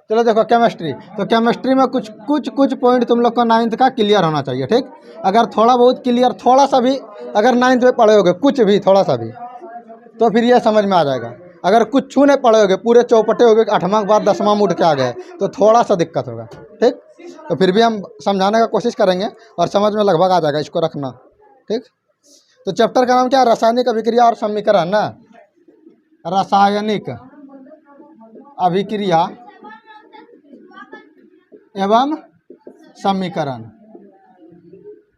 चलो देखो केमिस्ट्री, तो केमिस्ट्री में कुछ पॉइंट तुम लोग को 9th का क्लियर होना चाहिए, ठीक। अगर थोड़ा बहुत क्लियर, थोड़ा सा भी अगर 9th में पढ़े होगे, कुछ भी थोड़ा सा भी, तो फिर ये समझ में आ जाएगा। अगर कुछ नहीं पढ़े होगे, पूरे चौपटे हो गए, 8वां के बाद 10वां में उठ के आ गए, तो थोड़ा सा दिक्कत होगा, ठीक। तो फिर भी हम समझाने का कोशिश करेंगे और समझ में लगभग आ जाएगा, इसको रखना, ठीक। तो चैप्टर का नाम क्या है? रासायनिक अभिक्रिया और समीकरण ना, रासायनिक अभिक्रिया एवं समीकरण।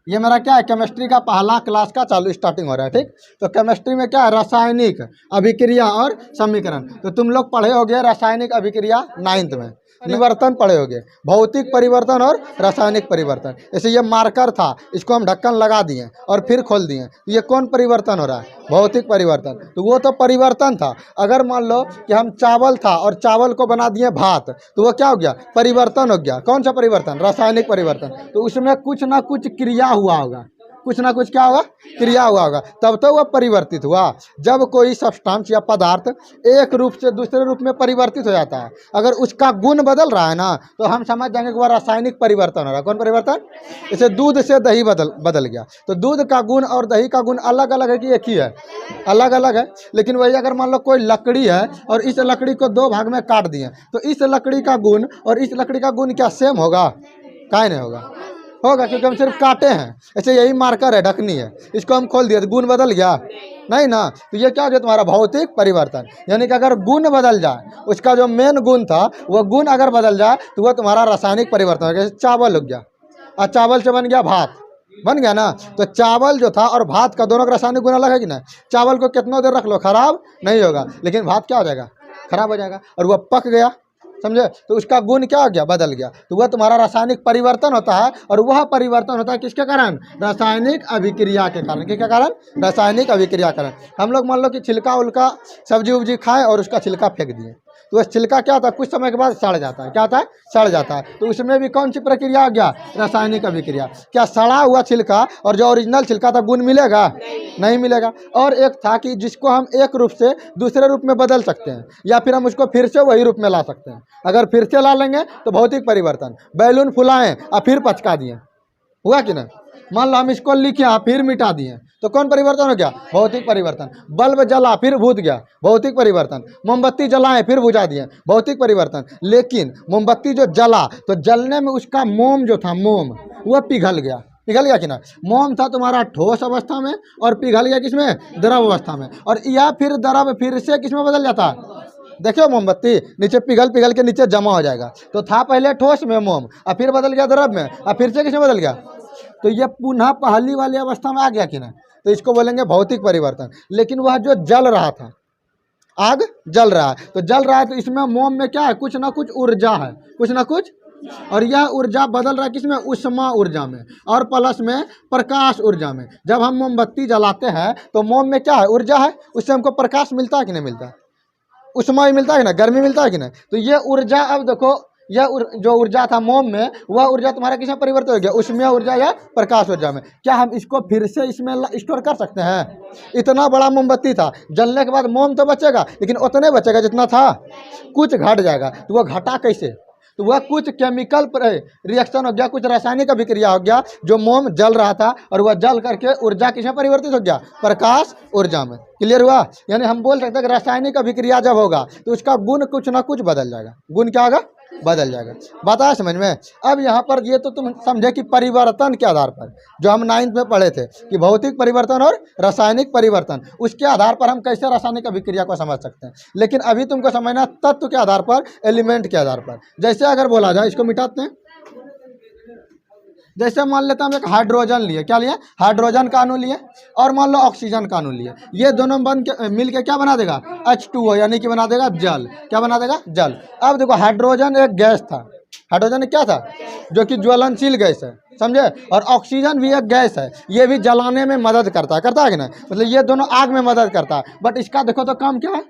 ये मेरा क्या है? केमिस्ट्री का पहला क्लास का चालू स्टार्टिंग हो रहा है, ठीक। तो केमिस्ट्री में क्या है? रासायनिक अभिक्रिया और समीकरण। तो तुम लोग पढ़े होगे रासायनिक अभिक्रिया 9th में, परिवर्तन पढ़े होगे, भौतिक परिवर्तन और रासायनिक परिवर्तन। जैसे ये मार्कर था, इसको हम ढक्कन लगा दिए और फिर खोल दिए, तो ये कौन परिवर्तन हो रहा है? भौतिक परिवर्तन। तो वो तो परिवर्तन था। अगर मान लो कि हम चावल था और चावल को बना दिए भात, तो वो क्या हो गया? परिवर्तन हो गया। कौन सा परिवर्तन? रासायनिक परिवर्तन। तो उसमें कुछ ना कुछ क्रिया हुआ होगा, कुछ ना कुछ क्या होगा? क्रिया हुआ होगा, तब तो वह परिवर्तित हुआ। जब कोई सब्सटेंस या पदार्थ एक रूप से दूसरे रूप में परिवर्तित हो जाता है, अगर उसका गुण बदल रहा है ना, तो हम समझ जाएंगे कि वह रासायनिक परिवर्तन हो रहा है। कौन परिवर्तन? जैसे दूध से दही बदल गया, तो दूध का गुण और दही का गुण अलग अलग है कि एक ही है? अलग अलग है। लेकिन वही अगर मान लो कोई लकड़ी है और इस लकड़ी को 2 भाग में काट दिए, तो इस लकड़ी का गुण और इस लकड़ी का गुण क्या सेम होगा? काहे नहीं होगा? होगा, क्योंकि हम सिर्फ काटे हैं। ऐसे यही मार्कर है, ढकनी है, इसको हम खोल दिए तो गुण बदल गया? नहीं ना। तो ये क्या हो गया? तुम्हारा भौतिक परिवर्तन। यानी कि अगर गुण बदल जाए, उसका जो मेन गुण था वो गुण अगर बदल जाए, तो वह तुम्हारा रासायनिक परिवर्तन हो गया। जैसे चावल हो गया और चावल से बन गया भात, बन गया ना। तो चावल जो था और भात का दोनों का रासायनिक गुण अलग है कि नहीं? चावल को कितना देर रख लो खराब नहीं होगा, लेकिन भात क्या हो जाएगा? खराब हो जाएगा। और वह पक गया, समझे? तो उसका गुण क्या हो गया? बदल गया। तो वह तुम्हारा रासायनिक परिवर्तन होता है। और वह परिवर्तन होता है किसके कारण? रासायनिक अभिक्रिया के कारण। किसके कारण? रासायनिक अभिक्रिया के कारण। हम लोग मान लो कि छिलका उलका सब्जी उब्जी खाएं और उसका छिलका फेंक दिए, तो वह छिलका क्या होता है? कुछ समय के बाद सड़ जाता है। क्या होता है? सड़ जाता है। तो उसमें भी कौन सी प्रक्रिया हो गया? रासायनिक अभिक्रिया। क्या सड़ा हुआ छिलका और जो ओरिजिनल छिलका था, गुण मिलेगा? नहीं मिलेगा। और एक था कि जिसको हम एक रूप से दूसरे रूप में बदल सकते हैं, या फिर हम उसको फिर से वही रूप में ला सकते हैं। अगर फिर से ला लेंगे तो भौतिक परिवर्तन। बैलून फुलाएं और फिर पचका दिए, हुआ कि नहीं? मान लो हम इसको लिखे फिर मिटा दिए, तो कौन परिवर्तन हो गया? भौतिक परिवर्तन। बल्ब जला फिर बुझ गया, भौतिक परिवर्तन। मोमबत्ती जलाएं फिर बुझा दिए, भौतिक परिवर्तन। लेकिन मोमबत्ती जो जला, तो जलने में उसका मोम जो था, मोम, वह पिघल गया। पिघल गया कि ना? मोम था तुम्हारा ठोस अवस्था में और पिघल गया किसमें? द्रव अवस्था में। और या फिर द्रव फिर से किसमें बदल जाता? देखियो मोमबत्ती नीचे पिघल के नीचे जमा हो जाएगा। तो था पहले ठोस में मोम, और फिर बदल गया द्रव में, और फिर से किसमें बदल गया? तो ये पुनः पहली वाली अवस्था में आ गया कि ना? तो इसको बोलेंगे भौतिक परिवर्तन। लेकिन वह जो जल रहा था, आग जल रहा है, तो जल रहा है, तो इसमें मोम में क्या है? कुछ ना कुछ ऊर्जा है, कुछ ना कुछ। और यह ऊर्जा बदल रहा है किसमें? उष्मा ऊर्जा में, और प्लस में प्रकाश ऊर्जा में। जब हम मोमबत्ती जलाते हैं तो मोम में क्या है? ऊर्जा है, उससे हमको प्रकाश मिलता है कि नहीं मिलता? उष्मा ही मिलता है कि ना? गर्मी मिलता है कि नहीं? तो ये ऊर्जा, अब देखो, यह जो ऊर्जा था मोम में, वह ऊर्जा तुम्हारा किसमें परिवर्तित हो गया? उष्मीय ऊर्जा या प्रकाश ऊर्जा में। क्या हम इसको फिर से इसमें स्टोर कर सकते हैं? इतना बड़ा मोमबत्ती था, जलने के बाद मोम तो बचेगा, लेकिन उतने बचेगा जितना था, कुछ घट जाएगा। तो वह घटा कैसे? तो वह कुछ केमिकल रिएक्शन हो गया, कुछ रासायनिक अभिक्रिया हो गया, जो मोम जल रहा था और वह जल करके ऊर्जा किसमें परिवर्तित हो गया? प्रकाश ऊर्जा में। क्लियर हुआ? यानी हम बोल सकते हैं कि रासायनिक अभिक्रिया जब होगा तो उसका गुण कुछ ना कुछ बदल जाएगा। गुण क्या होगा? बदल जाएगा। बात आया समझ में? अब यहाँ पर ये तो तुम समझे कि परिवर्तन के आधार पर, जो हम 9th में पढ़े थे कि भौतिक परिवर्तन और रासायनिक परिवर्तन, उसके आधार पर हम कैसे रासायनिक अभिक्रिया को समझ सकते हैं। लेकिन अभी तुमको समझना तत्व के आधार पर, एलिमेंट के आधार पर। जैसे अगर बोला जाए, इसको मिटाते हैं, जैसे मान लेते हैं हम एक हाइड्रोजन लिए, क्या लिए? हाइड्रोजन का अणु लिए, और मान लो ऑक्सीजन का अणु लिए। ये दोनों बन के मिल के क्या बना देगा? H2O, यानी कि बना देगा जल। क्या बना देगा? जल। अब देखो, हाइड्रोजन एक गैस था, हाइड्रोजन एक क्या था? जो कि ज्वलनशील गैस है, समझे? और ऑक्सीजन भी एक गैस है, ये भी जलाने में मदद करता है कि नहीं? मतलब ये दोनों आग में मदद करता है। बट इसका देखो तो काम क्या है?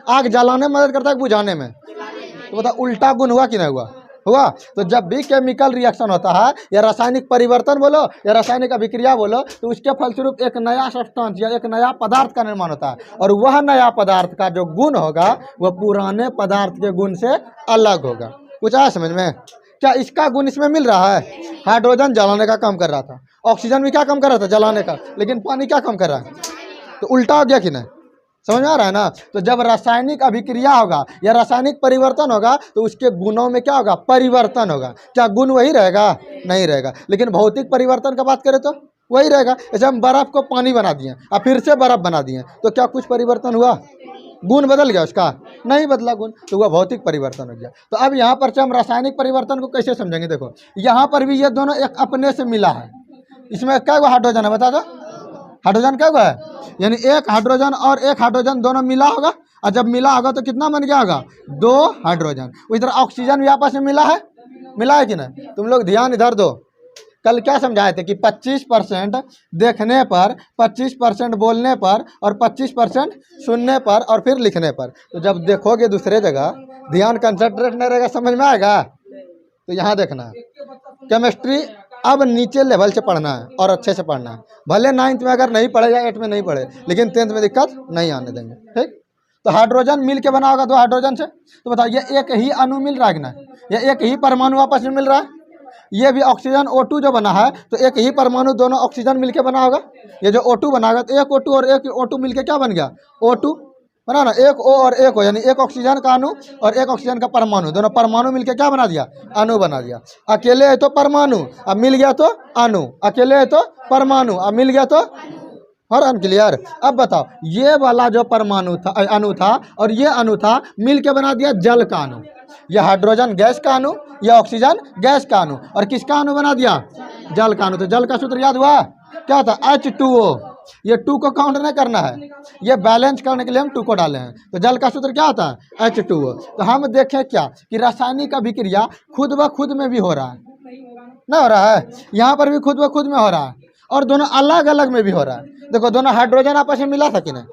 आग जलाने में मदद करता है, बुझाने में? तो बताओ उल्टा गुण हुआ कि नहीं हुआ? हुआ। तो जब भी केमिकल रिएक्शन होता है या रासायनिक परिवर्तन बोलो या रासायनिक अभिक्रिया बोलो, तो उसके फलस्वरूप एक नया सब्सटेंस या एक नया पदार्थ का निर्माण होता है, और वह नया पदार्थ का जो गुण होगा वह पुराने पदार्थ के गुण से अलग होगा। कुछ आया समझ में? क्या इसका गुण इसमें मिल रहा है? हाइड्रोजन जलाने का काम कर रहा था, ऑक्सीजन भी क्या काम कर रहा था? जलाने का, लेकिन पानी क्या काम कर रहा है? तो उल्टा हो गया कि नहीं? समझ में आ रहा है ना? तो जब रासायनिक अभिक्रिया होगा या रासायनिक परिवर्तन होगा तो उसके गुणों में क्या होगा? परिवर्तन होगा। क्या गुण वही रहेगा? नहीं रहेगा। लेकिन भौतिक परिवर्तन का बात करें तो वही रहेगा। जैसे हम बर्फ को पानी बना दिए और फिर से बर्फ बना दिए, तो क्या कुछ परिवर्तन हुआ? गुण बदल गया उसका? नहीं बदला गुण, तो वह भौतिक परिवर्तन हो गया। तो अब यहाँ पर से हम रासायनिक परिवर्तन को कैसे समझेंगे? देखो यहाँ पर भी ये दोनों एक अपने से मिला है। इसमें क्या हुआ? हाइड्रोजन है, बता दो हाइड्रोजन क्या हुआ है? यानी एक हाइड्रोजन और एक हाइड्रोजन दोनों मिला होगा, और जब मिला होगा तो कितना बन गया होगा? 2 हाइड्रोजन। उसी तरह ऑक्सीजन भी आपस में मिला है कि नहीं? तुम लोग ध्यान इधर दो। कल क्या समझाए थे कि 25% देखने पर, 25% बोलने पर और 25% सुनने पर और फिर लिखने पर। तो जब देखोगे दूसरे जगह ध्यान कंसंट्रेट नहीं रहेगा, समझ में आएगा? तो यहाँ देखना है, केमिस्ट्री अब नीचे लेवल से पढ़ना है और अच्छे से पढ़ना है। भले 9th में अगर नहीं पढ़े या 8th में नहीं पढ़े, लेकिन 10th में दिक्कत नहीं आने देंगे, ठीक? तो हाइड्रोजन मिल के बना होगा 2 हाइड्रोजन से, तो बताओ ये एक ही अणु मिल रहा है कि ना? ये एक ही परमाणु आपस में मिल रहा है। ये भी ऑक्सीजन O2 जो बना है, तो एक ही परमाणु दोनों ऑक्सीजन मिलके बना होगा। ये जो O2 बना होगा, तो एक O2 और एक O2 मिलके क्या बन गया? O2 बना ना, एक O और एक O, यानी एक ऑक्सीजन का अणु और एक ऑक्सीजन का परमाणु, दोनों परमाणु मिलके क्या बना दिया? अणु बना दिया। अकेले है तो परमाणु, अब मिल गया तो अणु, अकेले है तो परमाणु, अब मिल गया तो और अनक्लियर। अब बताओ ये वाला जो परमाणु था, अणु था, और ये अणु था, मिल के बना दिया जल का अणु। यह हाइड्रोजन गैस का अणु, यह ऑक्सीजन गैस का अणु, और किसका अणु बना दिया? जल का अणु। तो जल का सूत्र याद हुआ? क्या होता है? H2O। ये 2 को काउंट नहीं करना है, ये बैलेंस करने के लिए हम 2 को डाले हैं। तो जल का सूत्र क्या होता है? H2O। तो हम देखें क्या कि रासायनिक अभिक्रिया खुद ब खुद में भी हो रहा है, ना हो रहा है? यहाँ पर भी खुद ब खुद में हो रहा है, और दोनों अलग अलग में भी हो रहा है। देखो दोनों हाइड्रोजन आपस में मिला था कि नहीं?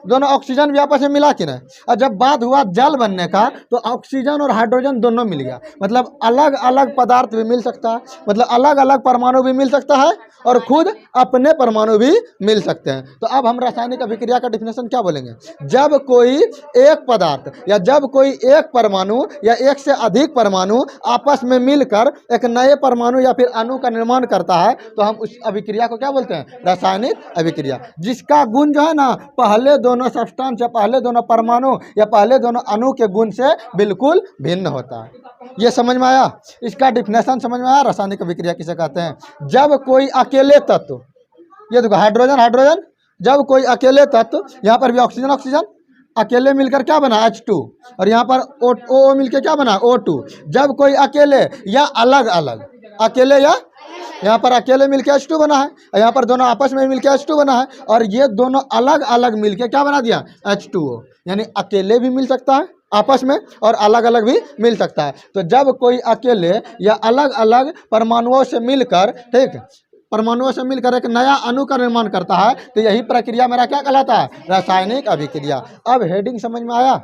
दोनों ऑक्सीजन भी आपस में मिला कि नहीं? और जब बात हुआ जल बनने का, तो ऑक्सीजन और हाइड्रोजन दोनों मिल गया। मतलब अलग अलग पदार्थ भी मिल सकता है, मतलब अलग अलग परमाणु भी मिल सकता है, और खुद अपने परमाणु भी मिल सकते हैं। तो अब हम रासायनिक अभिक्रिया का डिफिनेशन क्या बोलेंगे? जब कोई एक पदार्थ या जब कोई एक परमाणु या एक से अधिक परमाणु आपस में मिलकर एक नए परमाणु या फिर अणु का निर्माण करता है, तो हम उस अभिक्रिया को क्या बोलते हैं? रासायनिक अभिक्रिया। जिसका गुण जो है ना, पहले दोनों सब्सटेंस या पहले दोनों परमाणु या पहले दोनों अणु के गुण से बिल्कुल भिन्न होता है। ये समझ में आया? इसका डिफिनेशन समझ में आया? रासायनिक अभिक्रिया किसे कहते हैं? जब कोई अकेले तत्व, ये देखो हाइड्रोजन हाइड्रोजन, जब कोई अकेले तत्व, यहाँ पर भी ऑक्सीजन ऑक्सीजन अकेले मिलकर क्या बना? H2, और यहाँ पर O मिलकर क्या बना? O2। जब कोई अकेले या अलग अलग, अकेले या यहाँ पर अकेले मिलके H2 बना है, और यहाँ पर दोनों आपस में मिलके H2 बना है, और ये दोनों अलग अलग मिलके क्या बना दिया? H2O। यानी अकेले भी मिल सकता है आपस में और अलग अलग भी मिल सकता है। तो जब कोई अकेले या अलग अलग परमाणुओं से मिलकर, ठीक, परमाणुओं से मिलकर एक नया अणु का निर्माण करता है, तो यही प्रक्रिया मेरा क्या कहलाता है? रासायनिक अभिक्रिया। अब हेडिंग समझ में आया?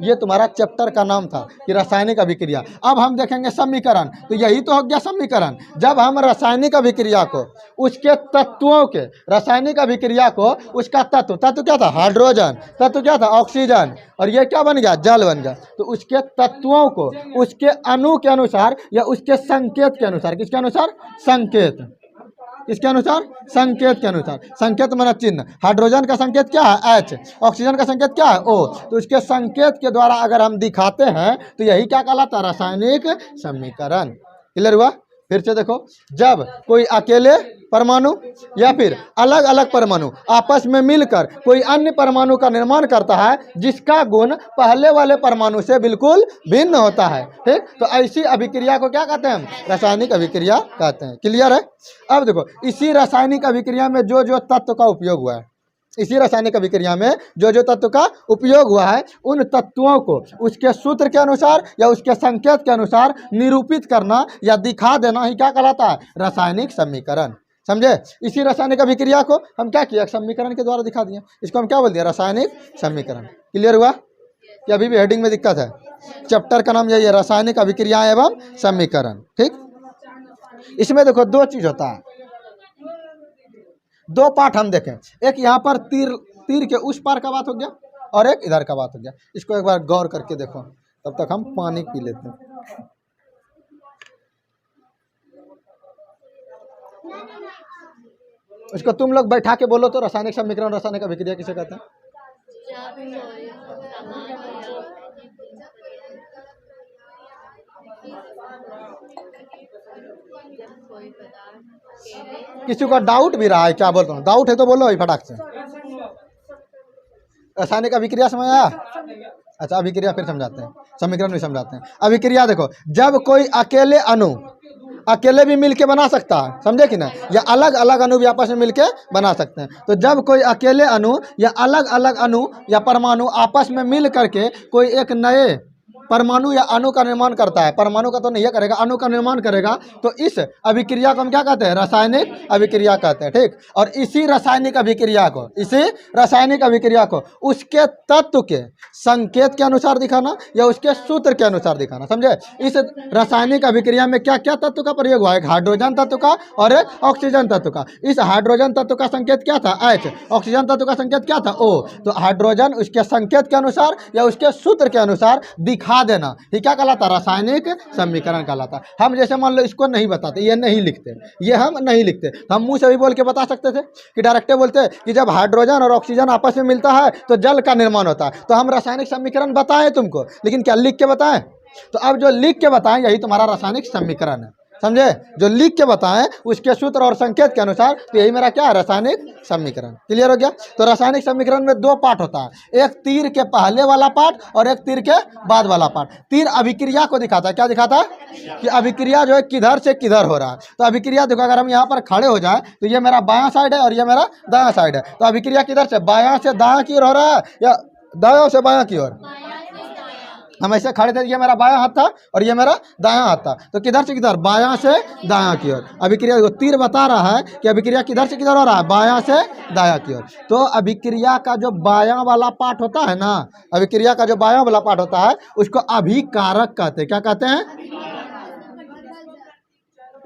ये तुम्हारा चैप्टर का नाम था कि रासायनिक अभिक्रिया। अब हम देखेंगे समीकरण, तो यही तो हो गया समीकरण। जब हम रासायनिक अभिक्रिया को उसके तत्वों के, रासायनिक अभिक्रिया को उसका तत्व, तत्व क्या था? हाइड्रोजन, तत्व क्या था? ऑक्सीजन, और ये क्या बन गया? जल बन गया। तो उसके तत्वों को उसके अणु के अनुसार या उसके संकेत के अनुसार, किसके अनुसार? संकेत, किसके अनुसार? संकेत के अनुसार। संकेत माना चिन्ह। हाइड्रोजन का संकेत क्या है? H। ऑक्सीजन का संकेत क्या है? O। तो उसके संकेत के द्वारा अगर हम दिखाते हैं तो यही क्या कहलाता है? रासायनिक समीकरण। क्लियर हुआ? फिर से देखो, जब कोई अकेले परमाणु या फिर अलग अलग परमाणु आपस में मिलकर कोई अन्य परमाणु का निर्माण करता है जिसका गुण पहले वाले परमाणु से बिल्कुल भिन्न होता है, ठीक, तो ऐसी अभिक्रिया को क्या कहते हैं? रासायनिक अभिक्रिया कहते हैं। क्लियर है? अब देखो, इसी रासायनिक अभिक्रिया में जो जो तत्व का उपयोग हुआ है, इसी रासायनिक अभिक्रिया में जो जो तत्व का उपयोग हुआ है, उन तत्वों को उसके सूत्र के अनुसार या उसके संकेत के अनुसार निरूपित करना या दिखा देना ही क्या कहलाता है? रासायनिक समीकरण। समझे? इसी रासायनिक अभिक्रिया को हम क्या किया? समीकरण के द्वारा दिखा दिया। इसको हम क्या बोल दिया? रासायनिक समीकरण। क्लियर हुआ? कि अभी भी हेडिंग में दिक्कत है? चैप्टर का नाम यही है, रासायनिक अभिक्रियाएं एवं समीकरण। ठीक, इसमें देखो दो चीज होता है, दो पार्ट हम देखें। एक यहाँ पर तीर तीर के उस पार का बात हो गया और एक इधर का बात हो गया। इसको एक बार गौर करके देखो, तब तक हम पानी पी लेते हैं। इसको तुम लोग बैठा के बोलो तो, रासायनिक समीकरण रासायनिक अभिक्रिया किसे कहते हैं? किसी को डाउट भी रहा है क्या? बोलता हूँ, डाउट है तो बोलो फटाक से। रासायनिक अभिक्रिया समझ आया? अच्छा, अभिक्रिया फिर समझाते हैं, समीकरण भी समझाते हैं। अभिक्रिया देखो, जब कोई अकेले अणु अकेले भी मिलके बना सकता है, समझे कि ना, या अलग अलग अणु भी आपस में मिलके बना सकते हैं। तो जब कोई अकेले अणु या अलग अलग अणु या परमाणु आपस में मिल करके कोई एक नए परमाणु या अणु का निर्माण करता है, परमाणु का तो नहीं करेगा, अणु का निर्माण करेगा, तो इस अभिक्रिया को हम क्या कहते हैं? रासायनिक अभिक्रिया कहते हैं। ठीक, और इसी रासायनिक अभिक्रिया को उसके तत्व के संकेत के अनुसार दिखाना या उसके सूत्र के अनुसार दिखाना, समझे? इस रासायनिक अभिक्रिया में क्या क्या तत्व का प्रयोग हुआ है? एक हाइड्रोजन तत्व का और एक ऑक्सीजन तत्व का। इस हाइड्रोजन तत्व का संकेत क्या था? H। ऑक्सीजन तत्व का संकेत क्या था? O। तो हाइड्रोजन उसके संकेत के अनुसार या उसके सूत्र के अनुसार दिखा देना, ये क्या कहलाता? रासायनिक समीकरण कहलाता। हम जैसे मान लो इसको नहीं बताते, ये नहीं लिखते, ये हम नहीं लिखते, हम मुंह से भी बोल के बता सकते थे कि डायरेक्ट बोलते कि जब हाइड्रोजन और ऑक्सीजन आपस में मिलता है तो जल का निर्माण होता है। तो हम रासायनिक समीकरण बताएं तुमको, लेकिन क्या लिख के बताएं? तो अब जो लिख के बताएं यही तुम्हारा रासायनिक समीकरण है, समझे? जो लिख के बताएं उसके सूत्र और संकेत के अनुसार, तो यही मेरा क्या है? रासायनिक समीकरण। क्लियर हो गया? तो रासायनिक समीकरण में दो पार्ट होता है, एक तीर के पहले वाला पार्ट और एक तीर के बाद वाला पार्ट। तीर अभिक्रिया को दिखाता है, क्या दिखाता है? कि अभिक्रिया जो है किधर से किधर हो रहा है। तो अभिक्रिया देखो, अगर हम यहाँ पर खड़े हो जाए तो ये मेरा बायां साइड है और ये मेरा दायां साइड है। तो अभिक्रिया किधर से? बायां से दायां की ओर हो रहा है या दायां से बायां की ओर? हम ऐसे खड़े थे, ये मेरा बायां हाथ था और ये मेरा दायां हाथ था, तो किधर से किधर? बायां से दायां की ओर। अभिक्रिया को तीर बता रहा है कि अभिक्रिया किधर से किधर हो रहा है? बायां से दायां की ओर। तो अभिक्रिया का जो बायां वाला पार्ट होता है ना, अभिक्रिया का जो बायां वाला पार्ट होता है उसको अभिकारक कहते हैं। क्या कहते हैं?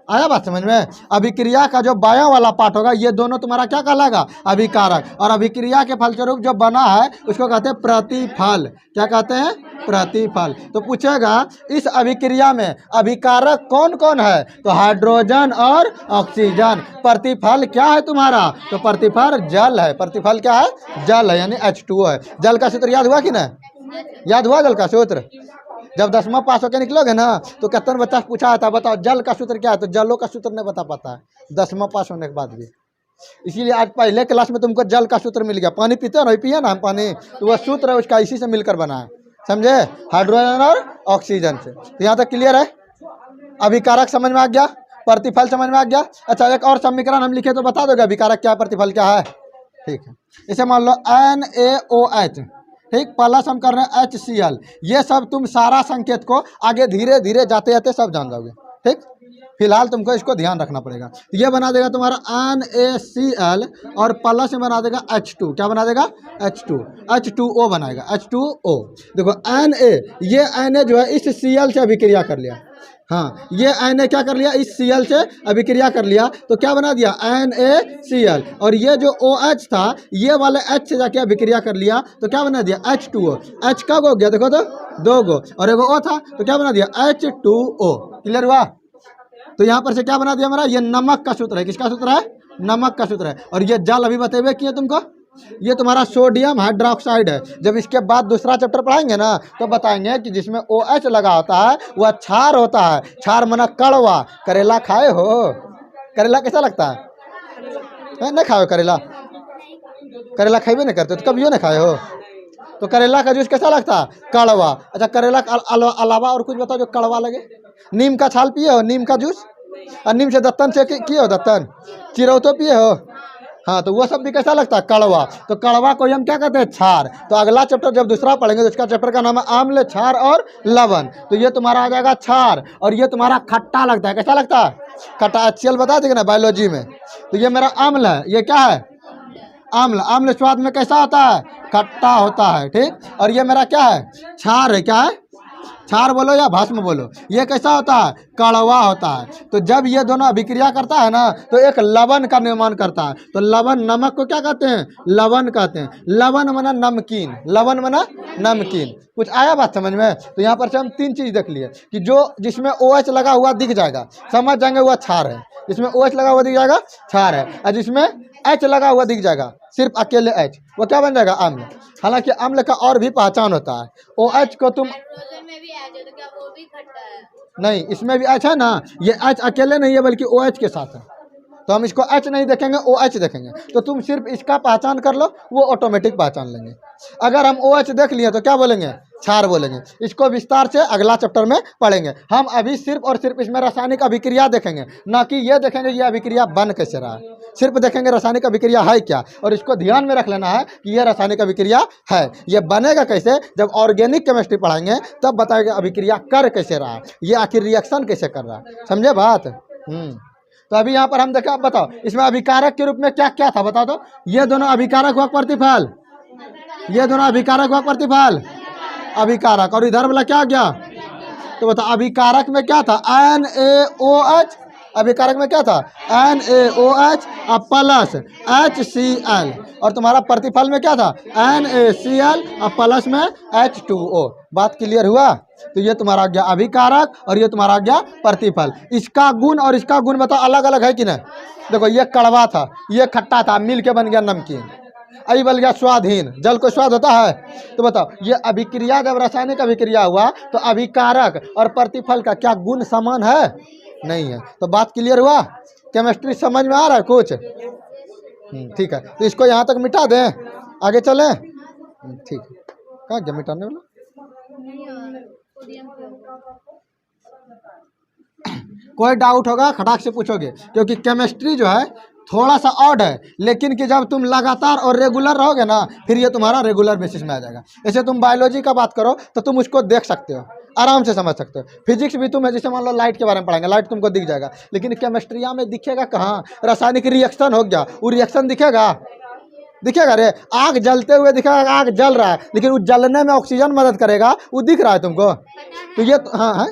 आया बात समझ में? अभिक्रिया का जो बायां वाला पार्ट होगा ये दोनों तुम्हारा क्या कहलाएगा? अभिकारक। और अभिक्रिया के फलस्वरूप जो बना है उसको कहते हैं प्रतिफल। क्या कहते हैं? प्रतिफल। तो पूछेगा इस अभिक्रिया में अभिकारक कौन कौन है? तो हाइड्रोजन और ऑक्सीजन। प्रतिफल क्या है तुम्हारा? तो प्रतिफल जल है। प्रतिफल क्या है? जल है, यानी H2O है। जल का सूत्र याद हुआ कि नहीं? याद हुआ जल का सूत्र? जब 10वां पास होकर निकलोगे ना तो कितने बच्चा पूछा था, बताओ जल का सूत्र क्या है? तो जलों का सूत्र नहीं बता पाता है 10वां पास होने के बाद भी। इसीलिए आज पहले क्लास में तुमको जल का सूत्र मिल गया। पानी पीते हो ना, पिए ना हम पानी, तो वह सूत्र है उसका, इसी से मिलकर बना है, समझे? हाइड्रोजन और ऑक्सीजन से। तो यहाँ तक क्लियर है? अभिकारक समझ में आ गया, प्रतिफल समझ में आ गया। अच्छा, एक और समीकरण हम लिखे तो बता दोगे अभिकारक क्या है, प्रतिफल क्या है? ठीक है, इसे मान लो NaOH, ठीक, प्लस हम कर रहे हैं HCl। ये सब तुम सारा संकेत को आगे धीरे धीरे जाते जाते सब जान जाओगे। ठीक, फिलहाल तुमको इसको ध्यान रखना पड़ेगा। तो ये बना देगा तुम्हारा NaCl और प्लस में बना देगा H2। क्या बना देगा? H2O बनाएगा, H2O। देखो Na, ये Na जो है इस Cl से अभिक्रिया कर लिया। हाँ, ये Na क्या कर लिया? इस Cl से अभिक्रिया कर लिया, तो क्या बना दिया? NaCl। और ये जो OH था ये वाले H से जाके अभिक्रिया कर लिया, तो क्या बना दिया? H2O। H का हो गया देखो तो 2 गो, और एगो O था तो क्या बना दिया? H2O। क्लियर हुआ? तो यहाँ पर से क्या बना दिया मेरा? ये नमक का सूत्र है। किसका सूत्र है? नमक का सूत्र है। और ये जल अभी बतेबे किए तुमको, ये तुम्हारा सोडियम हाइड्रोक्साइड है। जब इसके बाद दूसरा चैप्टर पढ़ाएंगे ना तो बताएंगे कि जिसमें OH लगा होता है वह क्षार होता है। क्षार मना कड़वा। करेला खाए हो? करेला कैसा लगता है? नहीं खाओ करेला? करेला खाए नहीं करते तो कभी नहीं खाए हो? तो करेला का जूस कैसा लगता है? कड़वा। अच्छा, करेला का अलावा और कुछ बताओ जो कड़वा लगे। नीम का छाल पिए हो? नीम का जूस? और नीम से दत्तन से किए हो? दत्तन चिरौतो पिए हो? हाँ, तो वो सब भी कैसा लगता है? कड़वा। तो कड़वा को हम क्या कहते हैं? क्षार। तो अगला चैप्टर जब दूसरा पढ़ेंगे तो इसका चैप्टर का नाम है आम्ल, क्षार और लवण। तो ये तुम्हारा आ जाएगा क्षार, और ये तुम्हारा खट्टा लगता है। कैसा लगता है? खट्टा। HCl बता देंगे ना बायोलॉजी में। तो ये मेरा आम्ल है। ये क्या है? आम्ल। आम्ल स्वाद में कैसा होता है? खट्टा होता है। ठीक, और ये मेरा क्या है? क्षार है। क्या है? क्षार बोलो या भस्म बोलो, ये कैसा होता है? कड़वा होता है। तो जब ये दोनों अभिक्रिया करता है ना तो एक लवण का निर्माण करता है। तो लवण, नमक को क्या कहते हैं? लवण कहते हैं। लवण मना नमकीन, लवण मना नमकीन। कुछ आया बात समझ में? तो यहाँ पर से हम 3 चीज़ देख लिए कि जो जिसमें OH लगा हुआ दिख जाएगा, समझ जाएंगे वह क्षार है। जिसमें OH लगा हुआ दिख जाएगा क्षार है, और जिसमें H लगा हुआ दिख जाएगा, सिर्फ अकेले H, वो क्या बन जाएगा? अम्ल। हालांकि अम्ल का और भी पहचान होता है। OH को तुम नाइट्रोजन में भी H है तो क्या वो भी खट्टा है? नहीं, इसमें भी H है ना, ये H अकेले नहीं है बल्कि OH के साथ है। तो हम इसको H नहीं देखेंगे, OH देखेंगे। तो तुम सिर्फ इसका पहचान कर लो, वो ऑटोमेटिक पहचान लेंगे। अगर हम OH देख लिए तो क्या बोलेंगे? क्षार बोलेंगे। इसको विस्तार से अगला चैप्टर में पढ़ेंगे। हम अभी सिर्फ और सिर्फ इसमें रासायनिक अभिक्रिया देखेंगे, ना कि ये देखेंगे ये अभिक्रिया बन कैसे रहा है। सिर्फ देखेंगे रासायनिक अभिक्रिया है क्या, और इसको ध्यान में रख लेना है कि यह रासायनिक अभिक्रिया है। ये बनेगा कैसे? जब ऑर्गेनिक केमिस्ट्री पढ़ाएंगे तब बताएंगे अभिक्रिया कर कैसे रहा है, ये आखिर रिएक्शन कैसे कर रहा है। समझे बात? तो अभी यहाँ पर हम देखें, आप बताओ इसमें अभिकारक के रूप में क्या क्या था, बताओ तो। ये दोनों अभिकारक हुआ प्रतिफल, ये दोनों अभिकारक हुआ प्रतिफल, अभिकारक। और इधर वाला क्या गया? तो बताओ अभिकारक में क्या था? NaOH। अभिकारक में क्या था? NaOH plus HCl। और तुम्हारा प्रतिफल में क्या था? NaCl प्लस में H2O। बात क्लियर हुआ? तो ये तुम्हारा आ गया अभिकारक और ये तुम्हारा आ गया प्रतिफल। इसका गुण और इसका गुण बताओ अलग अलग है कि नहीं? देखो ये कड़वा था, ये खट्टा था, मिल के बन गया नमकीन। आई बन गया स्वादहीन। जल को स्वाद होता है। तो बताओ ये अभिक्रिया, जब रासायनिक अभिक्रिया हुआ तो अभिकारक और प्रतिफल का क्या गुण समान है? नहीं है। तो बात क्लियर हुआ? केमिस्ट्री समझ में आ रहा है कुछ? ठीक है, तो इसको यहाँ तक मिटा दें, आगे चलें? ठीक है, कहाँ गया मिटाने वाला? कोई डाउट होगा खटाक से पूछोगे, क्योंकि केमिस्ट्री जो है थोड़ा सा ऑड है, लेकिन कि जब तुम लगातार और रेगुलर रहोगे ना फिर ये तुम्हारा रेगुलर बेसिस में आ जाएगा। जैसे तुम बायोलॉजी का बात करो तो तुम उसको देख सकते हो, आराम से समझ सकते हो। फिजिक्स भी तुम है, जैसे मान लो लाइट के बारे में पढ़ाएंगे, लाइट तुमको दिख जाएगा, लेकिन केमिस्ट्रिया में दिखेगा कहाँ? रासायनिक रिएक्शन हो गया, वो रिएक्शन दिखेगा? दिखेगा रे? आग जलते हुए दिखेगा, आग जल रहा है, लेकिन वो जलने में ऑक्सीजन मदद करेगा, वो दिख रहा है तुमको? तो ये हाँ है,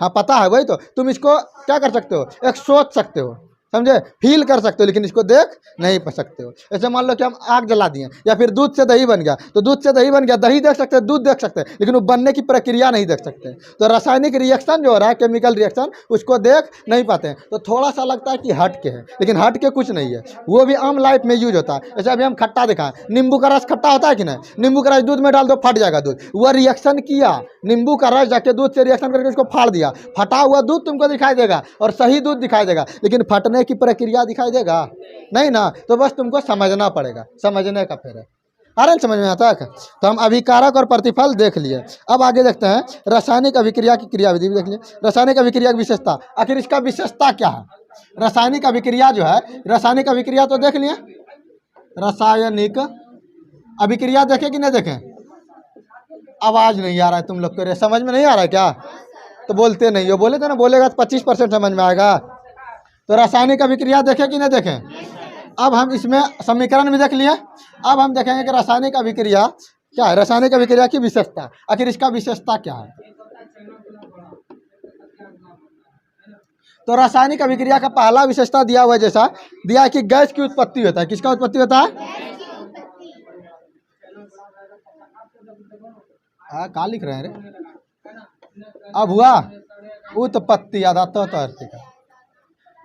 हाँ पता है, वही तो। तुम इसको क्या कर सकते हो? एक सोच सकते हो, समझे? फील कर सकते हो, लेकिन इसको देख नहीं पा सकते हो। ऐसे मान लो कि हम आग जला दिए, या फिर दूध से दही बन गया, तो दूध से दही बन गया, दही देख सकते हैं, दूध देख सकते हैं, लेकिन वो बनने की प्रक्रिया नहीं देख सकते। तो रासायनिक रिएक्शन जो हो रहा है, केमिकल रिएक्शन, उसको देख नहीं पाते हैं। तो थोड़ा सा लगता है कि हट के है, लेकिन हट के कुछ नहीं है, वो भी आम लाइफ में यूज होता है। जैसे अभी हम खट्टा दिखाएं, नींबू का रस खट्टा होता है कि नहीं? नींबू का रस दूध में डाल दो, फट जाएगा दूध। वह रिएक्शन किया, नींबू का रस जाके दूध से रिएक्शन करके उसको फाड़ दिया, फटा हुआ दूध तुमको दिखाई देगा और सही दूध दिखाई देगा, लेकिन फटने की प्रक्रिया दिखाई देगा नहीं ना। तो बस तुमको समझना पड़ेगा, समझने का फेर है। अरे समझ में आता है? तो हम अभिकारक और प्रतिफल देख लिए। अब आगे देखते हैं रासायनिक अभिक्रिया की क्रियाविधि भी देख लिए। रासायनिक अभिक्रिया की विशेषता, आखिर इसका विशेषता क्या है? रासायनिक अभिक्रिया जो है, रासायनिक अभिक्रिया तो देख लिए, रासायनिक अभिक्रिया देखे कि नहीं देखें? आवाज नहीं आ रहा है तुम लोग को, समझ में नहीं आ रहा है क्या? तो बोलते नहीं हो, बोले थे ना, बोलेगा तो 25% समझ में आएगा। तो रासायनिक अभिक्रिया देखें कि नहीं देखें? अब हम इसमें समीकरण भी देख लिए। अब हम देखेंगे कि रासायनिक अभिक्रिया क्या है, रासायनिक अभिक्रिया की विशेषता, आखिर इसका विशेषता क्या है। तो रासायनिक अभिक्रिया का पहला विशेषता दिया हुआ जैसा दिया है कि गैस की उत्पत्ति होता है। किसका उत्पत्ति होता है? क्या लिख रहे हैं रे? अब हुआ उत्पत्ति, याद आता तो अर्थ का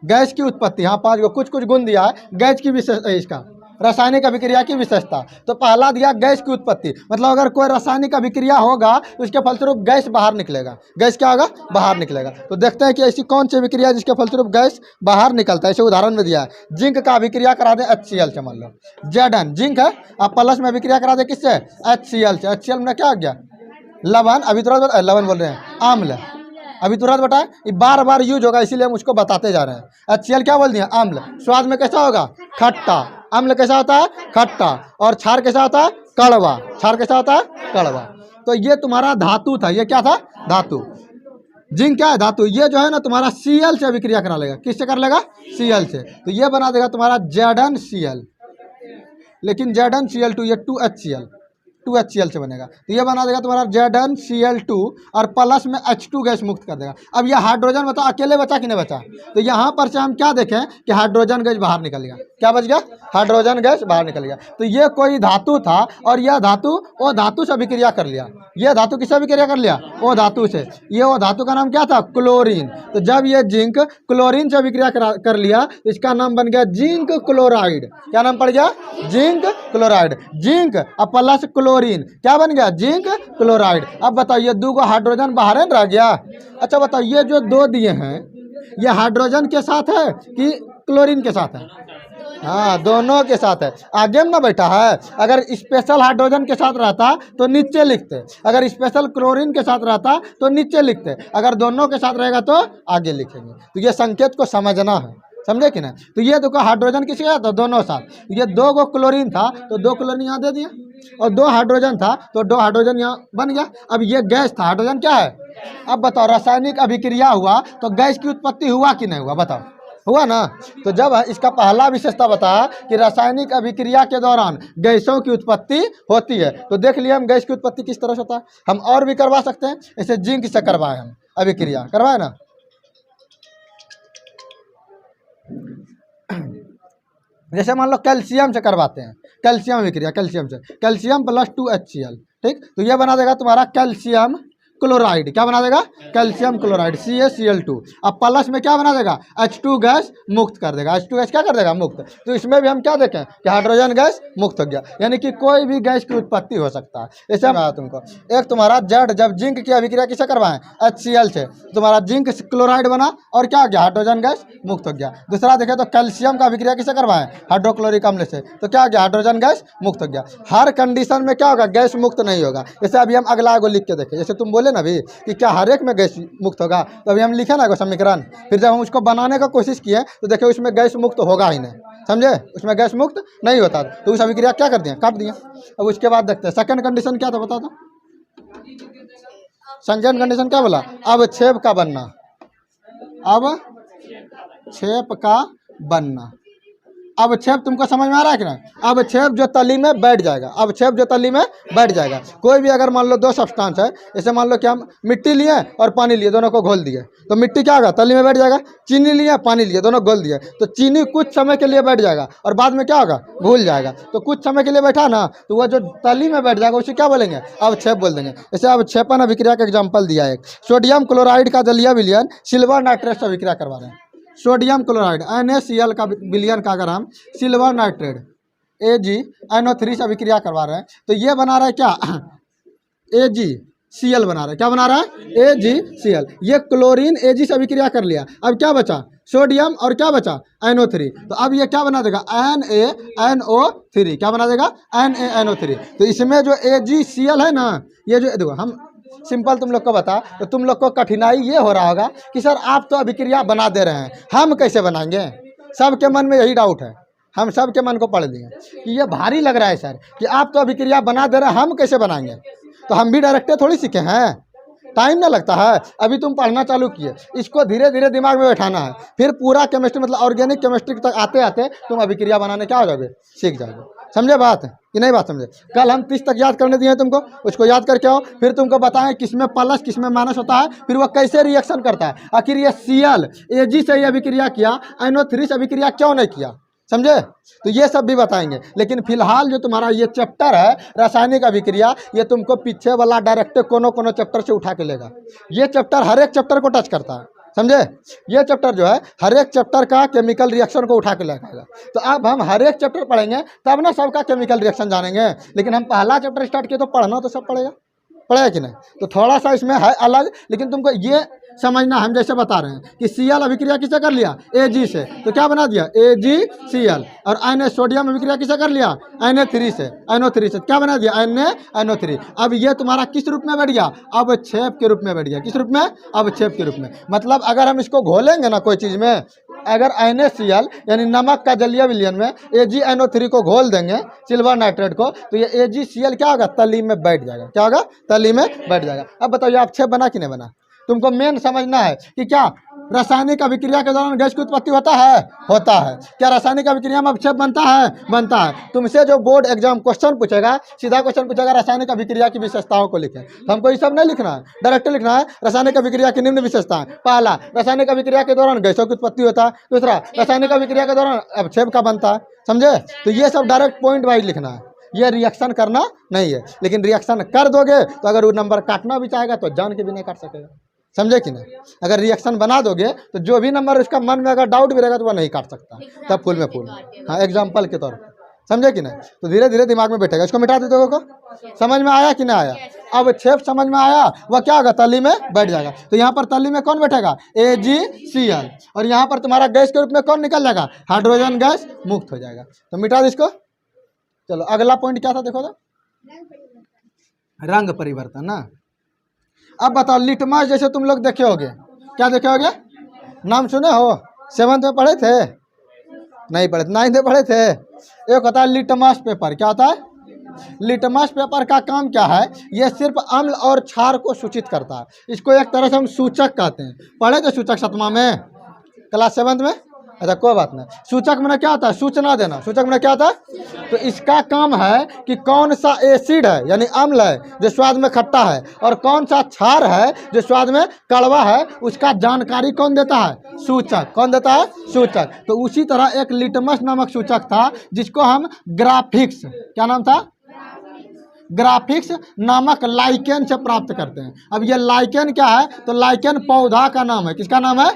गैस की उत्पत्ति। हाँ 5 गो कुछ कुछ गुण दिया है गैस की विशेषता, इसका रासायनिक अभिक्रिया की विशेषता। तो पहला दिया गैस की उत्पत्ति, मतलब अगर कोई रासायनिक अभिक्रिया होगा तो उसके फलस्वरूप गैस बाहर निकलेगा। गैस क्या होगा? बाहर निकलेगा। तो देखते हैं कि ऐसी कौन सी अभिक्रिया जिसके फलस्वरूप गैस बाहर निकलता है। ऐसे उदाहरण में दिया है, जिंक का अभिक्रिया करा दे HCl से, मान लो Zn जिंक है, आप प्लस में अभिक्रिया करा दे किससे? HCl से। HCl में क्या आ गया? लवण। अभी तुरंत लवण बोल रहे हैं, अम्ल। अभी तुरंत बताए, ये बार बार यूज होगा इसीलिए हम उसको बताते जा रहे हैं। HCl क्या बोल दिया? अम्ल। स्वाद में कैसा होगा? खट्टा। अम्ल कैसा होता है? खट्टा। और क्षार कैसा होता है? कड़वा। क्षार कैसा होता है? कड़वा। तो ये तुम्हारा धातु था, ये क्या था? धातु। जिंक क्या है? धातु। ये जो है ना तुम्हारा Cl से अभिक्रिया करा लेगा। किससे कर लेगा? Cl से। तो ये बना देगा तुम्हारा ZnCl। लेकिन ZnCl2, ये 2HCl 2HCl से बनेगा। तो ये बना देगा तुम्हारा ZnCl2 और प्लस में H2 गैस मुक्त कर देगा। अब ये हाइड्रोजन बताओ अकेले बचा कि नहीं बचा? तो यहाँ पर से हम क्या देखें कि हाइड्रोजन गैस बाहर निकल गया। क्या बच गया? हाइड्रोजन गैस बाहर निकल गया। तो ये कोई धातु था और यह धातु वो धातु से अभिक्रिया कर लिया। ये धातु किससे अभिक्रिया कर लिया? वो धातु से। ये वो धातु का नाम क्या था? क्लोरीन। तो जब ये जिंक क्लोरीन से अभिक्रिया कर लिया तो इसका नाम बन गया जिंक क्लोराइड। क्या नाम पड़ गया? Zinc chloride. जिंक अब प्लस क्लोरीन क्या बन गया? Zinc chloride. अब बताओ ये दो हाइड्रोजन बाहर रह गया। अच्छा बताओ ये जो दो दिए हैं ये हाइड्रोजन के साथ है कि क्लोरीन के साथ है? हाँ दोनों के साथ है। आगे में ना बैठा है। अगर स्पेशल हाइड्रोजन के साथ रहता तो नीचे लिखते, अगर स्पेशल क्लोरीन के साथ रहता तो नीचे लिखते, अगर दोनों के साथ रहेगा तो आगे लिखेंगे। तो ये संकेत को समझना है, समझे कि ना? तो ये देखो हाइड्रोजन किसके साथ था? दोनों साथ। ये दो गो क्लोरीन था तो दो क्लोरीन यहाँ दे दिया और दो हाइड्रोजन था तो दो हाइड्रोजन यहाँ बन गया। अब ये गैस था, हाइड्रोजन क्या है? अब बताओ रासायनिक अभिक्रिया हुआ तो गैस की उत्पत्ति हुआ कि नहीं हुआ? बताओ हुआ ना। तो जब इसका पहला विशेषता बताया कि रासायनिक अभिक्रिया के दौरान गैसों की उत्पत्ति होती है, तो देख लिया हम गैस की उत्पत्ति किस तरह से होता है। हम और भी करवा सकते हैं, जैसे जिंक से करवाए, हम अभिक्रिया करवाए ना। जैसे मान लो कैल्शियम से करवाते हैं, कैल्शियम अभिक्रिया, कैल्शियम से कैल्शियम प्लस 2HCl, ठीक। तो ये बना देगा तुम्हारा कैल्शियम क्लोराइड। क्या बना देगा? Calcium chloride CaCl2। अब प्लस में क्या बना देगा? H2 गैस मुक्त कर देगा। H2 गैस क्या कर देगा? मुक्त। तो इसमें भी हम क्या देखें कि हाइड्रोजन गैस मुक्त हो गया, यानी कि कोई भी गैस की उत्पत्ति हो सकता है। ऐसे हम तुमको एक तुम्हारा जब जिंक की अभिक्रिया किससे करवाएं? HCl से, तुम्हारा जिंक क्लोराइड बना और क्या हो गया? हाइड्रोजन गैस मुक्त हो गया। दूसरा देखें तो कैल्शियम का अभिक्रिया किससे करवाएं? हाइड्रोक्लोरिक अम्ल से, तो क्या हो गया? हाइड्रोजन गैस मुक्त हो गया। हर कंडीशन में क्या होगा? गैस मुक्त नहीं होगा। जैसे अभी हम अगला एगो लिख के देखें, जैसे तुम बोले ना अभी कि क्या हर एक में गैस मुक्त होगा, तो अभी हम लिखे ना एगो समीकरण, फिर जब हम उसको बनाने का कोशिश किए तो देखे उसमें गैस मुक्त होगा ही नहीं, समझे? उसमें गैस मुक्त नहीं होता, तो उस अभिक्रिया क्या कर दिया? काट दिया। अब उसके बाद देखते हैं सेकंड कंडीशन क्या था, बता दो। सेकंड कंडीशन क्या बोला? अवक्षेप का बनना, अवक्षेप का बनना। अवक्षेप तुमको समझ में आ रहा है कि ना? अवक्षेप जो तली में बैठ जाएगा, अवक्षेप जो तली में बैठ जाएगा। कोई भी अगर मान लो दो सब्सटेंस है, जैसे मान लो कि हम मिट्टी लिए और पानी लिए, दोनों को घोल दिए, तो मिट्टी क्या होगा? तली में बैठ जाएगा। चीनी लिए, पानी लिए, दोनों घोल दिए, तो चीनी कुछ समय के लिए बैठ जाएगा और बाद में क्या होगा? घुल जाएगा। तो कुछ समय के लिए बैठा ना, तो वह जो तली में बैठ जाएगा उसे क्या बोलेंगे? अवक्षेप बोल देंगे। जैसे अवक्षेपन अभिक्रिया का एग्जाम्पल दिया है, सोडियम क्लोराइड का जलीय विलयन सिल्वर नाइट्रेट से अभिक्रिया करवा रहे हैं। सोडियम क्लोराइड NaCl का विलयन का अगर हम सिल्वर नाइट्रेट AgNO3 से अभिक्रिया करवा रहे हैं तो ये बना रहा है क्या? AgCl बना रहा है। क्या बना रहा है? AgCl। ये क्लोरीन Ag से अभिक्रिया कर लिया, अब क्या बचा? सोडियम और क्या बचा? NO3। तो अब ये क्या बना देगा? NaNO3। क्या बना देगा? NaNO3। तो इसमें जो AgCl है ना, ये जो देखो हम सिंपल तुम लोग को बता, तो तुम लोग को कठिनाई ये हो रहा होगा कि सर आप तो अभिक्रिया बना दे रहे हैं, हम कैसे बनाएंगे? सबके मन में यही डाउट है, हम सबके मन को पढ़ लिए कि ये भारी लग रहा है सर कि आप तो अभिक्रिया बना दे रहे हैं, हम कैसे बनाएंगे? तो हम भी डायरेक्टर थोड़ी सीखे हैं, टाइम ना लगता है। अभी तुम पढ़ना चालू किए, इसको धीरे धीरे दिमाग में बैठाना है, फिर पूरा केमिस्ट्री मतलब ऑर्गेनिक केमिस्ट्री तक आते आते तुम अभिक्रिया बनाने क्या हो जाओगे? सीख जाओगे। समझे बात कि नहीं? बात समझे? कल हम 30 तक याद करने दिए हैं तुमको, उसको याद करके आओ, फिर तुमको बताएं किसमें प्लस किसमें माइनस होता है, फिर वो कैसे रिएक्शन करता है। आखिर ये Cl Ag से ही अभिक्रिया किया, NO3 से अभिक्रिया क्यों नहीं किया, समझे? तो ये सब भी बताएंगे। लेकिन फिलहाल जो तुम्हारा ये चैप्टर है रासायनिक अभिक्रिया, ये तुमको पीछे वाला डायरेक्ट कोनो चैप्टर से उठा के लेगा। ये चैप्टर हर एक चैप्टर को टच करता है, समझे? ये चैप्टर जो है हर एक चैप्टर का केमिकल रिएक्शन को उठा के लगाएगा। तो अब हम हर एक चैप्टर पढ़ेंगे तब ना सबका केमिकल रिएक्शन जानेंगे। लेकिन हम पहला चैप्टर स्टार्ट किए तो पढ़ना तो सब पड़ेगा कि नहीं? तो थोड़ा सा इसमें है अलग, लेकिन तुमको ये समझना, हम जैसे बता रहे हैं कि Cl अभिक्रिया किससे कर लिया? Ag से, तो क्या बना दिया? AgCl। और Na सोडियम अभिक्रिया किससे कर लिया? Na3 से, NO3 से, क्या बना दिया? NaNO3। अब ये तुम्हारा किस रूप में बैठ गया? अवक्षेप के रूप में बैठ गया। किस रूप में? अवक्षेप के रूप में। मतलब अगर हम इसको घोलेंगे ना कोई चीज़ में, अगर NaCl यानी नमक का जलीय विलयन में AgNO3 को घोल देंगे सिल्वर नाइट्रेट को, तो ये AgCl क्या होगा? तली में बैठ जाएगा। क्या होगा? तली में बैठ जाएगा। अब बताओ ये अवक्षेप बना कि नहीं बना? तुमको मेन समझना है कि क्या रासायनिक अभिक्रिया के दौरान गैस की उत्पत्ति होता है। क्या रासायनिक अभिक्रिया में अवक्षेप बनता है। तुमसे जो बोर्ड एग्जाम क्वेश्चन पूछेगा, सीधा क्वेश्चन पूछेगा रासायनिक अभिक्रिया की विशेषताओं को लिखें, तो हमको ये सब नहीं लिखना है, डायरेक्ट लिखना है रासायनिक अभिक्रिया की निम्न विशेषताएं। पहला, रासायनिक अभिक्रिया के दौरान गैसों की उत्पत्ति होता है। दूसरा, रासायनिक अभिक्रिया के दौरान अवक्षेप का बनता है। समझे? तो ये सब डायरेक्ट पॉइंट वाइज लिखना है, ये रिएक्शन करना नहीं है। लेकिन रिएक्शन कर दोगे तो अगर वो नंबर काटना भी चाहेगा तो जान के भी नहीं काट सकेगा। समझे कि नहीं? अगर रिएक्शन बना दोगे तो जो भी नंबर उसका मन में अगर डाउट भी रहेगा तो वह नहीं काट सकता, तब फुल में फुल। हाँ, एग्जाम्पल के तौर पर। समझे कि नहीं? तो धीरे धीरे दिमाग में बैठेगा। इसको मिटा देते को समझ में आया कि नहीं आया? अब छेप समझ में आया, वह क्या होगा, तली में बैठ जाएगा। तो यहाँ पर तली में कौन बैठेगा, AgCl, और यहाँ पर तुम्हारा गैस के रूप में कौन निकल जाएगा, हाइड्रोजन गैस मुक्त हो जाएगा। तो मिटा दो इसको। चलो अगला पॉइंट क्या था, देखो तो रंग परिवर्तन ना। अब बताओ, लिटमस जैसे तुम लोग देखे होगे, क्या देखे होगे, नाम सुने हो, 7th में पढ़े थे, नहीं पढ़े, 9th में पढ़े थे। एक होता है लिटमस पेपर। क्या होता है? लिटमस पेपर का काम क्या है, ये सिर्फ अम्ल और क्षार को सूचित करता है। इसको एक तरह से हम सूचक कहते हैं। पढ़े थे सूचक 7वां में, क्लास 7th में? अच्छा कोई बात नहीं। सूचक में क्या होता है, सूचना देना। सूचक में क्या होता है, तो इसका काम है कि कौन सा एसिड है यानी अम्ल है जो स्वाद में खट्टा है, और कौन सा क्षार है जो स्वाद में कड़वा है, उसका जानकारी कौन देता है, सूचक। कौन देता है, सूचक। तो उसी तरह एक लिटमस नामक सूचक था जिसको हम ग्राफिक्स, क्या नाम था, ग्राफिक्स नामक लाइकेन से प्राप्त करते हैं। अब ये लाइकेन क्या है, तो लाइकेन पौधा का नाम है। किसका नाम है,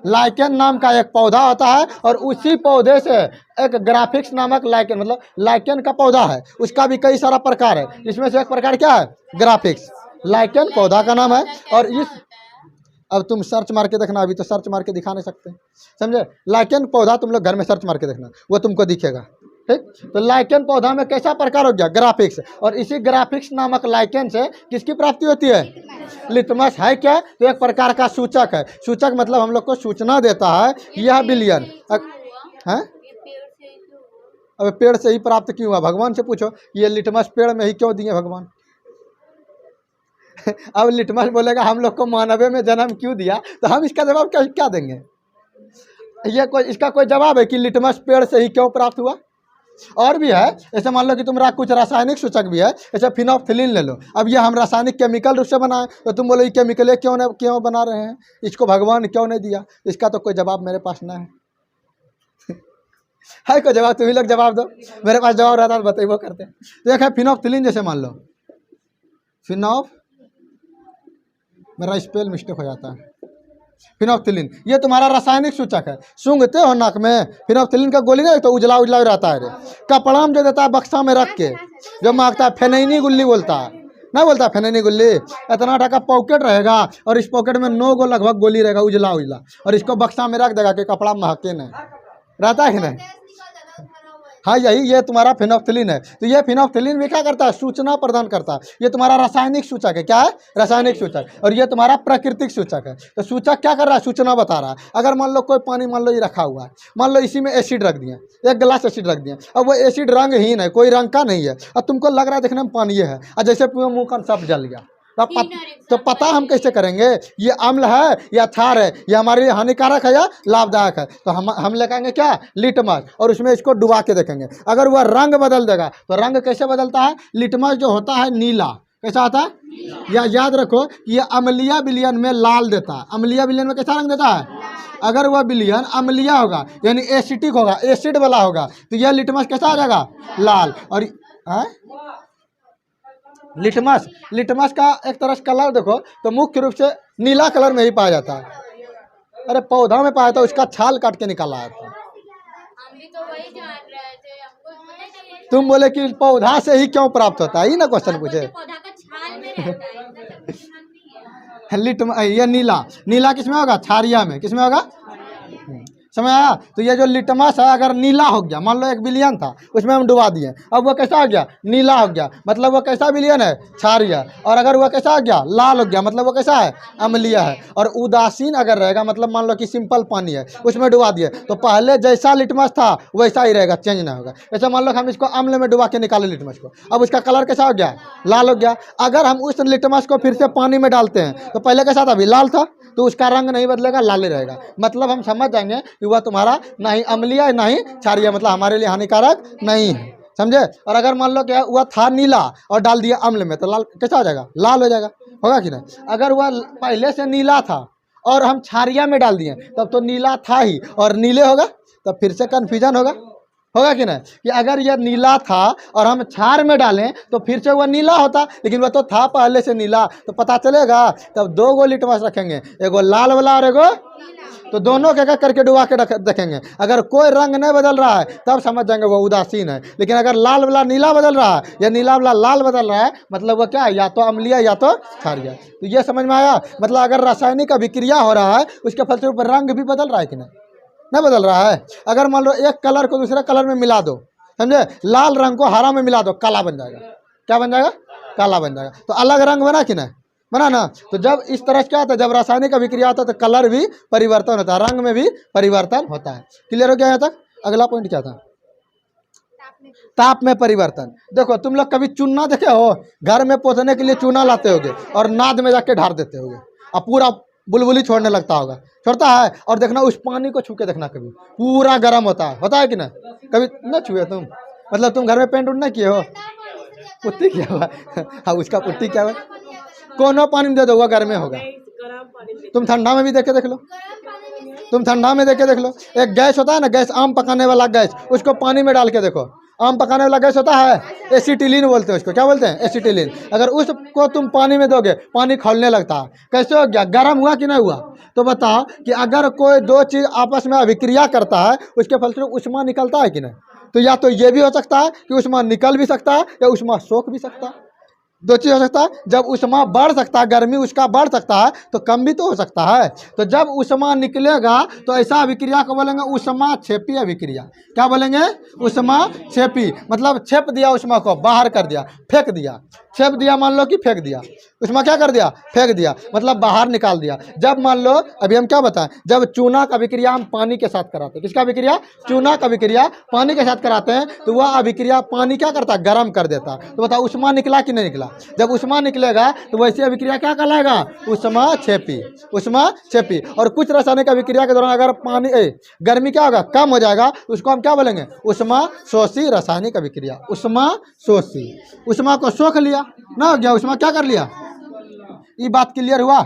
लाइकेन नाम का एक पौधा होता है, और उसी पौधे से एक ग्राफिक्स नामक लाइकेन, मतलब लाइकेन का पौधा है, उसका भी कई सारा प्रकार है, इसमें से एक प्रकार क्या है, ग्राफिक्स। लाइकेन पौधा का नाम है। और इस, अब तुम सर्च मार के देखना, अभी तो सर्च मार के दिखा नहीं सकते, समझे। लाइकेन पौधा तुम लोग घर में सर्च मार के देखना, वो तुमको दिखेगा, ठीक। तो लाइकेन पौधा में कैसा प्रकार हो गया, ग्राफिक्स। और इसी ग्राफिक्स नामक लाइकेन से किसकी प्राप्ति होती है, लिटमस है क्या, तो एक प्रकार का सूचक है। सूचक मतलब हम लोग को सूचना देता है, यह विलयन है। अब पेड़ से ही प्राप्त क्यों हुआ, भगवान से पूछो, ये लिटमस पेड़ में ही क्यों दिए भगवान। अब लिटमस बोलेगा हम लोग को मानवे में जन्म क्यों दिया, तो हम इसका जवाब क्या देंगे। ये कोई इसका कोई जवाब है कि लिटमस पेड़ से ही क्यों प्राप्त हुआ। और भी है, ऐसे मान लो कि तुम कुछ रासायनिक सूचक भी है, जैसे फिनोल्फथलीन ले लो। अब ये हम रासायनिक केमिकल रूप से बनाए, तो तुम बोलो ये केमिकल क्यों बना रहे हैं, इसको भगवान क्यों नहीं दिया। इसका तो कोई जवाब मेरे पास ना है कोई जवाब, तुम ही लोग जवाब दो, मेरे पास जवाब रहता तो बताइए वो करते। तो एक है फिनोल्फथलीन, जैसे मान लो मेरा स्पेल मिस्टेक हो जाता है, फिनोल्फथलीन, ये तुम्हारा रासायनिक सूचक है। सूंघते हो नाक में, फिनोल्फथलीन का गोली नहीं तो उजला उजला रहता है रे, कपड़ा में जो देता है बक्सा में रख के, जो मांगता है फेनैनी गुल्ली बोलता है, नहीं बोलता फेनैनी गुल्ली, इतना ढका पॉकेट रहेगा, और इस पॉकेट में 9 गो लगभग गोली रहेगा उजला उजला, और इसको बक्सा में रख देगा कि कपड़ा महके नहीं, रहता है कि नहीं। हाँ यही, ये तुम्हारा फिनोल्फथलीन है। तो ये फिनोल्फथलीन भी क्या करता है, सूचना प्रदान करता है। ये तुम्हारा रासायनिक सूचक है, क्या है, रासायनिक सूचक। और ये तुम्हारा प्राकृतिक सूचक है। तो सूचक क्या कर रहा है, सूचना बता रहा है। अगर मान लो कोई पानी, मान लो ये रखा हुआ है, मान लो इसी में एसिड रख दिया, 1 गिलास एसिड रख दिया, अब वो एसिड रंगहीन है, कोई रंग का नहीं है, और तुमको लग रहा है देखने में पानी है, और जैसे मुँह का सब जल गया, तो पता हम कैसे करेंगे ये अम्ल है या क्षार है, ये हमारे लिए हानिकारक है या लाभदायक है। तो हम लगाएंगे क्या, लिटमस, और उसमें इसको डुबा के देखेंगे। अगर वह रंग बदल देगा, तो रंग कैसे बदलता है, लिटमस जो होता है नीला, कैसा होता है, या याद रखो कि ये अम्लीय विलयन में लाल देता है। अम्लीय विलयन में कैसा रंग देता है, अगर वह विलयन अम्लीय होगा यानी एसिटिक होगा, एसिड वाला होगा, तो यह लिटमस कैसा आ जाएगा, लाल। और लिटमस का एक तरह से कलर देखो तो मुख्य रूप से नीला कलर में ही पाया जाता है। अरे पौधा में पाया था, उसका छाल काट के निकाला है। हम भी तो वही जान रहे थे, हमको पता नहीं। तुम बोले कि पौधा से ही क्यों प्राप्त होता है, ये ना क्वेश्चन पूछे। पौधा का छाल में रहता है, इतना सब कुछ नहीं है। लिटमस ये नीला किसमें होगा, क्षारिया में, किसमें होगा, समझ आया। तो ये जो लिटमस है अगर नीला हो गया, मान लो 1 विलयन था, उसमें हम डुबा दिए, अब वो कैसा हो गया, नीला हो गया, मतलब वो कैसा विलयन है, क्षारीय। और अगर वो कैसा हो गया, लाल हो गया, मतलब वो कैसा है, अम्लीय है। और उदासीन अगर रहेगा, मतलब मान लो कि सिंपल पानी है, उसमें डुबा दिए, तो पहले जैसा लिटमस था वैसा ही रहेगा, चेंज ना होगा। जैसे मान लो हम इसको अम्ल में डुबा के निकाले लिटमस को, अब उसका कलर कैसा हो गया, लाल हो गया। अगर हम उस लिटमस को फिर से पानी में डालते हैं, तो पहले कैसा था, अभी लाल था, तो उसका रंग नहीं बदलेगा, लाल ही रहेगा। मतलब हम समझ जाएंगे कि वह तुम्हारा ना ही अम्लीय है ना ही क्षारीय, मतलब हमारे लिए हानिकारक नहीं है, समझे। और अगर मान लो क्या वह था नीला और डाल दिया अम्ल में, तो लाल कैसा हो जाएगा, लाल हो जाएगा, होगा कि नहीं। अगर वह पहले से नीला था और हम क्षारीय में डाल दिए, तब तो नीला था ही और नीले होगा, तब फिर से कन्फ्यूजन होगा कि नहीं। कि अगर यह नीला था और हम क्षार में डालें तो फिर से वह नीला होता, लेकिन वह तो था पहले से नीला, तो पता चलेगा। तब 2 गो लिटमस रखेंगे, एगो लाल वाला और एगो, तो दोनों के एक करके डुबा के देखेंगे। अगर कोई रंग नहीं बदल रहा है तब समझ जाएंगे वो उदासीन है। लेकिन अगर लाल वाला नीला बदल रहा है या नीला वाला लाल बदल रहा है, मतलब वो क्या है, या तो अम्लीय या तो क्षारीय। तो ये समझ में आया। मतलब अगर रासायनिक अभिक्रिया हो रहा है उसके फलस्वरूप रंग भी बदल रहा है कि नहीं बदल रहा है। अगर मान लो एक कलर को दूसरे कलर में मिला दो, समझे, लाल रंग को हरा में मिला दो, काला बन जाएगा। क्या बन जाएगा, काला बन जाएगा। तो अलग रंग बना कि नहीं बना ना। तो जब इस तरह से क्या होता है, जब रासायनिक अभिक्रिया होता है तो कलर भी परिवर्तन होता है, रंग में भी परिवर्तन होता है। क्लियर हो गया यहाँ तक। अगला पॉइंट क्या था, ताप में परिवर्तन। देखो तुम लोग कभी चूना देखे हो, घर में पोंछने के लिए चूना लाते होगे और नाद में जाके ढार देते होगे और पूरा बुलबुली छोड़ने लगता होगा, छोड़ता है। और देखना उस पानी को छू के देखना, कभी पूरा गर्म होता है कि नहीं। कभी न छुए तुम, मतलब तुम घर में पेंट उंट नहीं किए हो, पुट्टी किया हुआ हाँ उसका पुट्टी क्या हुआ, कोनो पानी में दे दो, गर्म में होगा। तुम ठंडा में भी देख लो, तुम ठंडा में देख के देख लो। एक गैस होता है ना, गैस आम पकाने वाला गैस, उसको पानी में डाल के देखो, आम पकाने वाला गैस होता है, एसिटिलीन बोलते हैं उसको। क्या बोलते हैं, एसिटिलीन। अगर उसको तुम पानी में दोगे, पानी खौलने लगता है। कैसे हो गया, गर्म हुआ कि नहीं हुआ। तो बताओ कि अगर कोई 2 चीज़ आपस में अभिक्रिया करता है, उसके फलस्वरूप ऊष्मा निकलता है कि नहीं। तो या तो ये भी हो सकता है कि ऊष्मा निकल भी सकता है या ऊष्मा सोख भी सकता है। 2 चीज़ हो सकता है। जब ऊष्मा बढ़ सकता है, गर्मी उसका बढ़ सकता है, तो कम भी तो हो सकता है। तो जब ऊष्मा निकलेगा तो ऐसा अभिक्रिया को बोलेंगे ऊष्मा क्षेपी अभिक्रिया। क्या बोलेंगे, ऊष्मा क्षेपी। मतलब छेप दिया ऊष्मा को, बाहर कर दिया, फेंक दिया। छेप दिया मान लो कि फेंक दिया, ऊष्मा क्या कर दिया, फेंक दिया, मतलब बाहर निकाल दिया। जब मान लो अभी हम क्या बताएं, जब चूना का अभिक्रिया हम पानी के साथ कराते हैं, किसका अभिक्रिया, चूना का अभिक्रिया पानी के साथ कराते हैं, तो वह अभिक्रिया पानी क्या करता है, गर्म कर देता है। तो बताओ ऊष्मा निकला कि नहीं निकला। जब ऊष्मा निकलेगा तो वैसी अभिक्रिया क्या कहलाएगा, ऊष्मा क्षेपी, ऊष्मा क्षेपी। और कुछ रासायनिक अभिक्रिया के दौरान अगर पानी गर्मी क्या होगा, कम हो जाएगा, उसको हम क्या बोलेंगे, ऊष्मा शोषी रासायनिक अभिक्रिया। ऊष्मा शोषी, ऊष्मा को सोख लिया ना, हो गया ऊष्मा क्या कर लिया। ये बात क्लियर हुआ।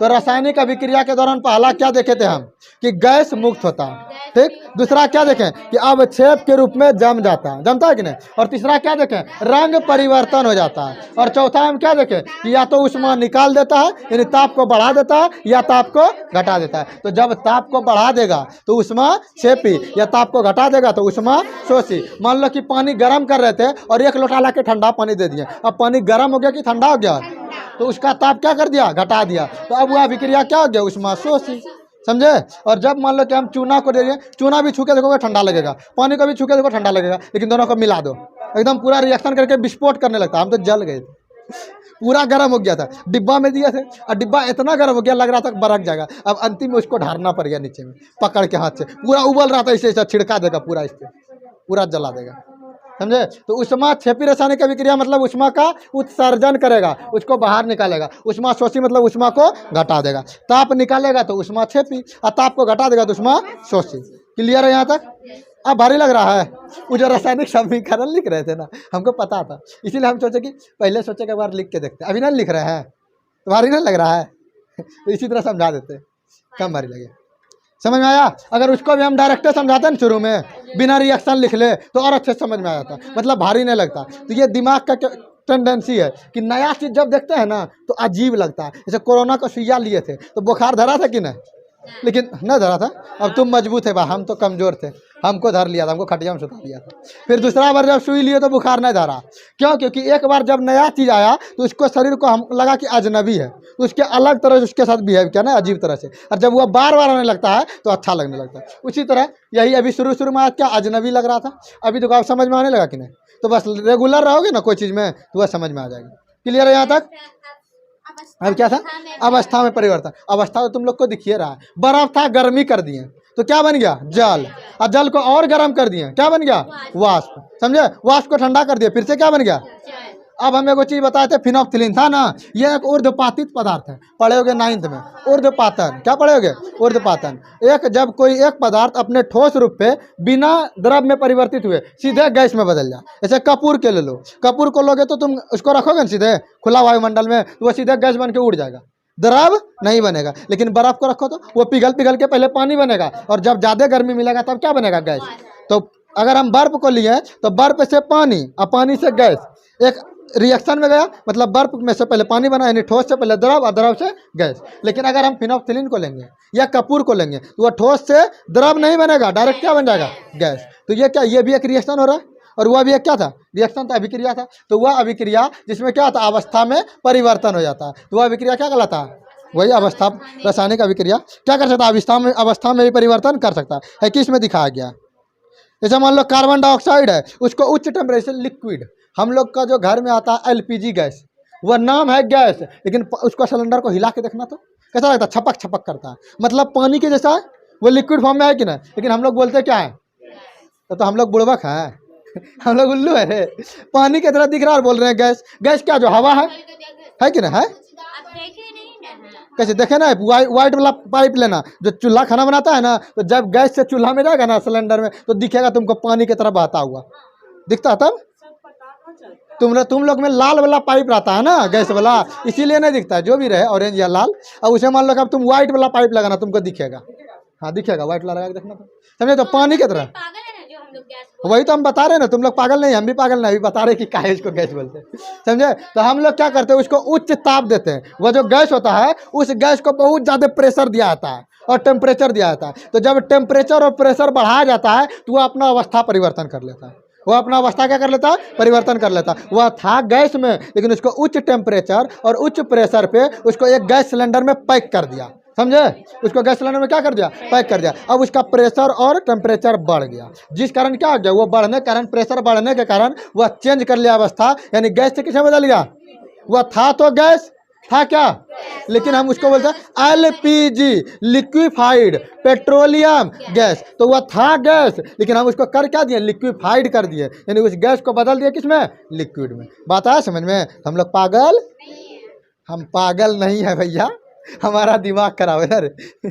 तो रासायनिक अभिक्रिया के दौरान पहला क्या देखे थे हम, कि गैस मुक्त होता है, ठीक। दूसरा क्या देखें कि अवक्षेप के रूप में जमता है कि नहीं। और तीसरा क्या देखें, रंग परिवर्तन हो जाता है। और चौथा हम क्या देखें कि या तो ऊष्मा निकाल देता है, यानी ताप को बढ़ा देता है, या ताप को घटा देता है। तो जब ताप को बढ़ा देगा तो ऊष्मा क्षेपी, या ताप को घटा देगा तो ऊष्मा शोषी। मान लो कि पानी गर्म कर रहे थे और 1 लोटा ला के ठंडा पानी दे दिए, अब पानी गर्म हो गया कि ठंडा हो गया, तो उसका ताप क्या कर दिया, घटा दिया। तो अब वह अभिक्रिया क्या हो गया, ऊष्मा शोषी, समझे। और जब मान लो कि हम चूना को दे दिए, चूना भी छू के देखोगे ठंडा लगेगा, पानी को भी छू के देखो ठंडा लगेगा, लेकिन दोनों को मिला दो, एकदम पूरा रिएक्शन करके विस्फोट करने लगता। हम तो जल गए थे, पूरा गर्म हो गया था। डिब्बा में दिए थे और डिब्बा इतना गर्म हो गया, लग रहा था बरक जाएगा। अब अंतिम में उसको ढारना पड़ गया नीचे में, पकड़ के हाथ से, पूरा उबल रहा था, इसे छिड़का देगा पूरा, इससे पूरा जला देगा, समझे। तो ऊष्मा क्षेपी रासायनिक अभिक्रिया मतलब ऊष्मा का उत्सर्जन करेगा, उसको बाहर निकालेगा। ऊष्मा शोषी मतलब ऊष्मा को घटा देगा। ताप निकालेगा तो ऊष्मा क्षेपी, और ताप को घटा देगा तो ऊष्मा शोषी। क्लियर है यहाँ तक। अब भारी लग रहा है। वो जो रासायनिक समीकरण लिख रहे थे ना, हमको पता था, इसीलिए हम सोचे कि पहले सोचे कि एक बार लिख के देखते। अभी नहीं लिख रहे हैं तो भारी नहीं लग रहा है तो इसी तरह समझा देते, कम भारी लगे। समझ में आया। अगर उसको भी हम डायरेक्ट समझाते हैं शुरू में, बिना रिएक्शन लिख ले, तो और अच्छे समझ में आ जाता, मतलब भारी नहीं लगता। तो ये दिमाग का टेंडेंसी है कि नया चीज़ जब देखते हैं ना तो अजीब लगता है। जैसे कोरोना को सुइया लिए थे तो बुखार धरा था कि नहीं, लेकिन न धरा था। अब तुम मजबूत है बा, हम तो कमज़ोर थे, हमको धर लिया था, हमको खटिया में सुता लिया था। फिर दूसरा बार जब सुई लिए तो बुखार नहीं धरा। क्यों, क्योंकि एक बार जब नया चीज़ आया तो उसको शरीर को हम लगा कि अजनबी है, तो उसके अलग तरह से उसके साथ बिहेव किया ना, अजीब तरह से। और जब वह बार बार आने लगता है तो अच्छा लगने लगता है। उसी तरह यही अभी शुरू में आज क्या अजनबी लग रहा था, अभी तो आप समझ में आने लगा कि नहीं। तो बस रेगुलर रहोगे ना कोई चीज़ में तो वह समझ में आ जाएगा। क्लियर है यहाँ तक। अब क्या था, अवस्था में परिवर्तन। अवस्था तो तुम लोग को दिखिए रहा है, बर्फ था गर्मी कर दिए तो क्या बन गया, जल। और जल को और गर्म कर दिए, क्या बन गया, वाष्प। समझे, वाष्प को ठंडा कर दिया, फिर से क्या बन गया, अब हम एगो चीज़ बताए थे, फिनोक्सिलिन था ना, ये एक ऊर्ध्वपातित पदार्थ है, पढ़े होगे 9th में, ऊर्ध्वपातन। क्या पढ़े होगे? ऊर्ध्वपातन। एक जब कोई एक पदार्थ अपने ठोस रूप पे बिना द्रव में परिवर्तित हुए सीधे गैस में बदल जाए, जैसे कपूर के ले लो, कपूर को लोगे तो तुम उसको रखोगे ना सीधे खुला वायुमंडल में, तो वो सीधे गैस बन के उड़ जाएगा, द्रव नहीं बनेगा। लेकिन बर्फ को रखो तो वो पिघल पिघल के पहले पानी बनेगा, और जब ज़्यादा गर्मी मिलेगा तब क्या बनेगा? गैस। तो अगर हम बर्फ को लिए तो बर्फ से पानी और पानी से गैस, एक रिएक्शन में गया, मतलब बर्फ में से पहले पानी बना, यानी ठोस से पहले द्रव और द्रव से गैस। लेकिन अगर हम फिनोक्सिलिन को लेंगे या कपूर को लेंगे तो वह ठोस से द्रव नहीं बनेगा, डायरेक्ट क्या बन जाएगा? गैस। तो ये क्या, ये भी एक रिएक्शन हो रहा है, और वह भी एक क्या था? रिएक्शन था, अभिक्रिया था। तो वह अभिक्रिया जिसमें क्या था? अवस्था में परिवर्तन हो जाता है, तो वह अभिक्रिया क्या कहलाता है? वही अवस्था, रासायनिक अभिक्रिया क्या कर सकता है? अवस्था में भी परिवर्तन कर सकता है। किस में दिखाया गया? जैसे मान लो कार्बन डाइऑक्साइड है, उसको उच्च टेम्परेचर लिक्विड, हम लोग का जो घर में आता है एलपीजी गैस, वह नाम है गैस, लेकिन उसको सिलेंडर को हिला के देखना तो कैसा लगता है? छपक छपक करता है, मतलब पानी के जैसा है, वो लिक्विड फॉर्म में है कि नहीं? लेकिन हम लोग बोलते क्या है? तो हम लोग बुड़बक हैं हम लोग उल्लू है रे, पानी की तरह दिख रहा है और बोल रहे हैं गैस। गैस क्या, जो हवा है कि नहीं है? आप देखे नहीं ना? कैसे देखे ना? वाइट वाला पाइप लेना, जो चूल्हा खाना बनाता है ना, तो जब गैस से चूल्हा में जाएगा ना सिलेंडर में, तो दिखेगा तुमको पानी की तरह बहता हुआ दिखता है। तब तुम लोग में लाल वाला पाइप रहता है ना, गैस वाला, इसीलिए नहीं दिखता है, जो भी रहे ऑरेंज या लाल। और उसे मान लो कि अब तुम व्हाइट वाला पाइप लगाना, तुमको दिखेगा, हाँ दिखेगा, व्हाइट वाला लगा के देखना, तो समझे? तो पानी की तरह, पागल है ना जो हम लोग गैस वही तो हम बता रहे हैं ना, तुम लोग पागल नहीं, हम भी पागल नहीं, अभी बता रहे कि काहे इसको गैस बोलते हैं, समझे? तो हम लोग क्या करते हैं? उसको उच्च ताप देते हैं, वह जो गैस होता है उस गैस को बहुत ज़्यादा प्रेशर दिया जाता है और टेम्परेचर दिया जाता है। तो जब टेम्परेचर और प्रेशर बढ़ाया जाता है तो वह अपना अवस्था परिवर्तन कर लेता है, वह अपना अवस्था क्या कर लेता है? परिवर्तन कर लेता है। वह था गैस में, लेकिन उसको उच्च टेम्परेचर और उच्च प्रेशर पे उसको एक गैस सिलेंडर में पैक कर दिया, समझे? उसको गैस सिलेंडर में क्या कर दिया? पैक कर दिया। अब उसका प्रेशर और टेम्परेचर बढ़ गया, जिस कारण क्या हो गया? वो बढ़ने के कारण, प्रेशर बढ़ने के कारण वह चेंज कर लिया अवस्था, यानी गैस से किसमें बदल गया? वह था तो गैस था क्या, लेकिन हम उसको बोलते हैं एलपीजी, लिक्विफाइड पेट्रोलियम गैस। तो वह था गैस, लेकिन हम उसको कर क्या दिए? लिक्विफाइड कर दिए, यानी उस गैस को बदल दिए किसमें? लिक्विड में। बात आया समझ में? हम लोग पागल, हम पागल नहीं है भैया, हमारा दिमाग खराब है ना।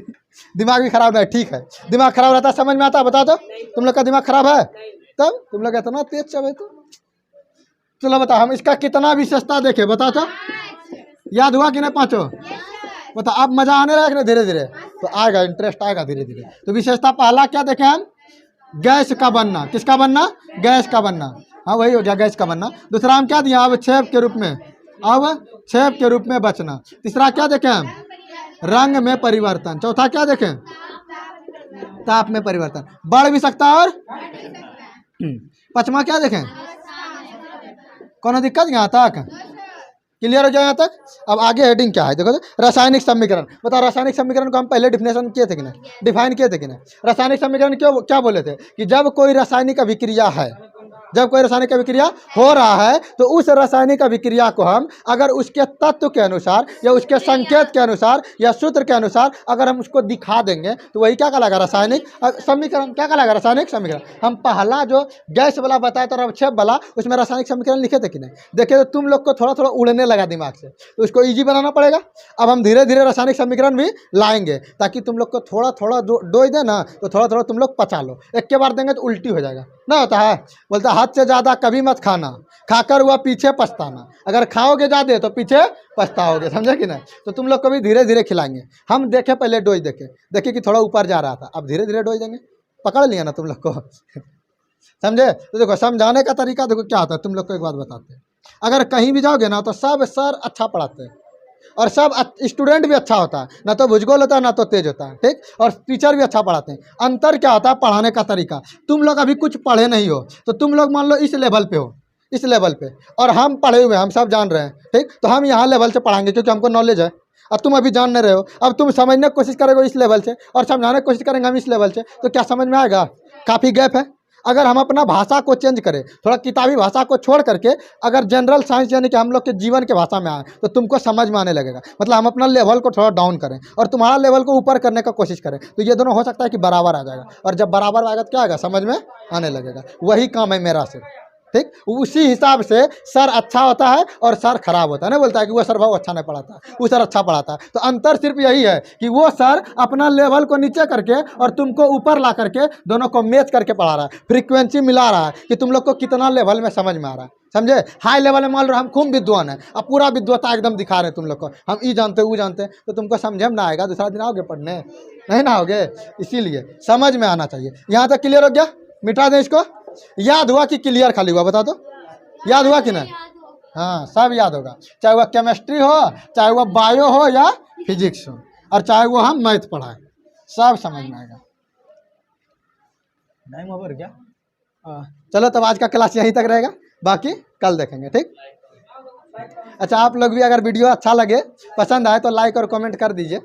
दिमाग भी खराब है, ठीक है, दिमाग खराब रहता समझ में आता? बता दो, तुम लोग का दिमाग खराब है? तब तुम लोग इतना तेज चले तो चलो बताओ, हम इसका कितना विशेषता देखे, बताओ तो, याद हुआ कि नहीं पांचों? बता, अब मजा आने लगा ना धीरे धीरे, तो आएगा, इंटरेस्ट आएगा धीरे धीरे। तो विशेषता पहला क्या देखे हम? गैस का बनना। किसका बनना? गैस का बनना, हाँ वही हो गया, गैस का बनना। दूसरा हम क्या दिया? अवक्षेप के रूप में, अवक्षेप के रूप में बचना। तीसरा क्या देखें हम? रंग में परिवर्तन। चौथा क्या देखें? ताप में परिवर्तन, बढ़ भी सकता है और पांचवा क्या देखें? कोनो दिक्कत यहाँ तक? क्लियर हो जाए यहाँ तक? अब आगे हेडिंग क्या है देखो तो, रासायनिक समीकरण। बताओ, रासायनिक समीकरण को हम पहले डिफिनेशन किए थे कि नहीं? डिफाइन किए थे कि नहीं? रासायनिक समीकरण क्यों क्या बोले थे? कि जब कोई रासायनिक अभिक्रिया है, जब कोई रासायनिक अभिक्रिया हो रहा है, तो उस रासायनिक अभिक्रिया को हम अगर उसके तत्व के अनुसार या उसके संकेत के अनुसार या सूत्र के अनुसार अगर हम उसको दिखा देंगे तो वही क्या कहलाएगा? रासायनिक समीकरण। क्या कहलाएगा? रासायनिक समीकरण। हम पहला जो गैस वाला बताया था, अवक्षेप वाला, उसमें रासायनिक समीकरण लिखे थे कि नहीं? देखिए तो तुम लोग को थोड़ा थोड़ा उड़ने लगा दिमाग से, तो उसको ईजी बनाना पड़ेगा। अब हम धीरे धीरे रासायनिक समीकरण भी लाएंगे, ताकि तुम लोग को थोड़ा थोड़ा डोज दे ना, तो थोड़ा थोड़ा तुम लोग पचा लो। एक के बार देंगे तो उल्टी हो जाएगा ना, होता है बोलता हद से ज़्यादा कभी मत खाना, खाकर हुआ पीछे पछताना। अगर खाओगे ज़्यादा तो पीछे पछताओगे, समझे कि नहीं? तो तुम लोग को भी धीरे धीरे खिलाएंगे। हम देखे पहले डोज देखे कि थोड़ा ऊपर जा रहा था, अब धीरे धीरे डोज देंगे। पकड़ लिया ना तुम लोग को? समझे? तो देखो, समझाने का तरीका देखो क्या होता है। तुम लोग को एक बात बताते हैं, अगर कहीं भी जाओगे ना तो सब सर अच्छा पढ़ाते हैं और सब स्टूडेंट भी अच्छा होता है, ना तो भुजगोल होता है ना तो तेज होता है, ठीक? और टीचर भी अच्छा पढ़ाते हैं। अंतर क्या होता है? पढ़ाने का तरीका। तुम लोग अभी कुछ पढ़े नहीं हो, तो तुम लोग मान लो इस लेवल पे हो, इस लेवल पे, और हम पढ़े हुए हैं, हम सब जान रहे हैं, ठीक? तो हम यहाँ लेवल से पढ़ाएंगे क्योंकि हमको नॉलेज है। अब तुम अभी जान नहीं रहे हो, अब तुम समझने की कोशिश करोगे इस लेवल से और समझाने की कोशिश करेंगे हम इस लेवल से, तो क्या समझ में आएगा? काफ़ी गैप है। अगर हम अपना भाषा को चेंज करें, थोड़ा किताबी भाषा को छोड़ करके अगर जनरल साइंस यानी कि हम लोग के जीवन के भाषा में आए, तो तुमको समझ में आने लगेगा। मतलब हम अपना लेवल को थोड़ा डाउन करें और तुम्हारा लेवल को ऊपर करने का कोशिश करें, तो ये दोनों हो सकता है कि बराबर आ जाएगा, और जब बराबर आएगा तो क्या आएगा? समझ में आने लगेगा। वही काम है मेरा सिर्फ, ठीक, उसी हिसाब से सर अच्छा होता है और सर खराब होता है। नहीं बोलता है कि वो सर बहुत अच्छा नहीं पढ़ाता, वो सर अच्छा पढ़ाता है। तो अंतर सिर्फ यही है कि वो सर अपना लेवल को नीचे करके और तुमको ऊपर ला करके दोनों को मैच करके पढ़ा रहा है, फ्रीक्वेंसी मिला रहा है कि तुम लोग को कितना लेवल में समझ में आ रहा है। समझे? हाई लेवल में मान लो हम खूब विद्वान है, अब पूरा विद्वता एकदम दिखा रहे हैं तुम लोग को, हम ई जानते वो जानते हैं, तो तुमको समझे में ना आएगा, दूसरा दिन आओगे पढ़ने, नहीं ना आओगे। इसीलिए समझ में आना चाहिए। यहाँ तक क्लियर हो गया? मिटा दें इसको। याद हुआ कि क्लियर खाली हुआ? बता दो, याद हुआ कि नहीं? याद हो गया। हाँ, सब याद होगा, चाहे वह केमिस्ट्री हो, चाहे वह बायो हो या फिजिक्स हो, और चाहे वो हम मैथ पढ़ाएं, सब समझ में आएगा। टाइम ओवर क्या? हाँ, चलो तब आज का क्लास यहीं तक रहेगा, बाकी कल देखेंगे, ठीक। अच्छा, आप लोग भी अगर वीडियो अच्छा लगे, पसंद आए तो लाइक और कमेंट कर दीजिए।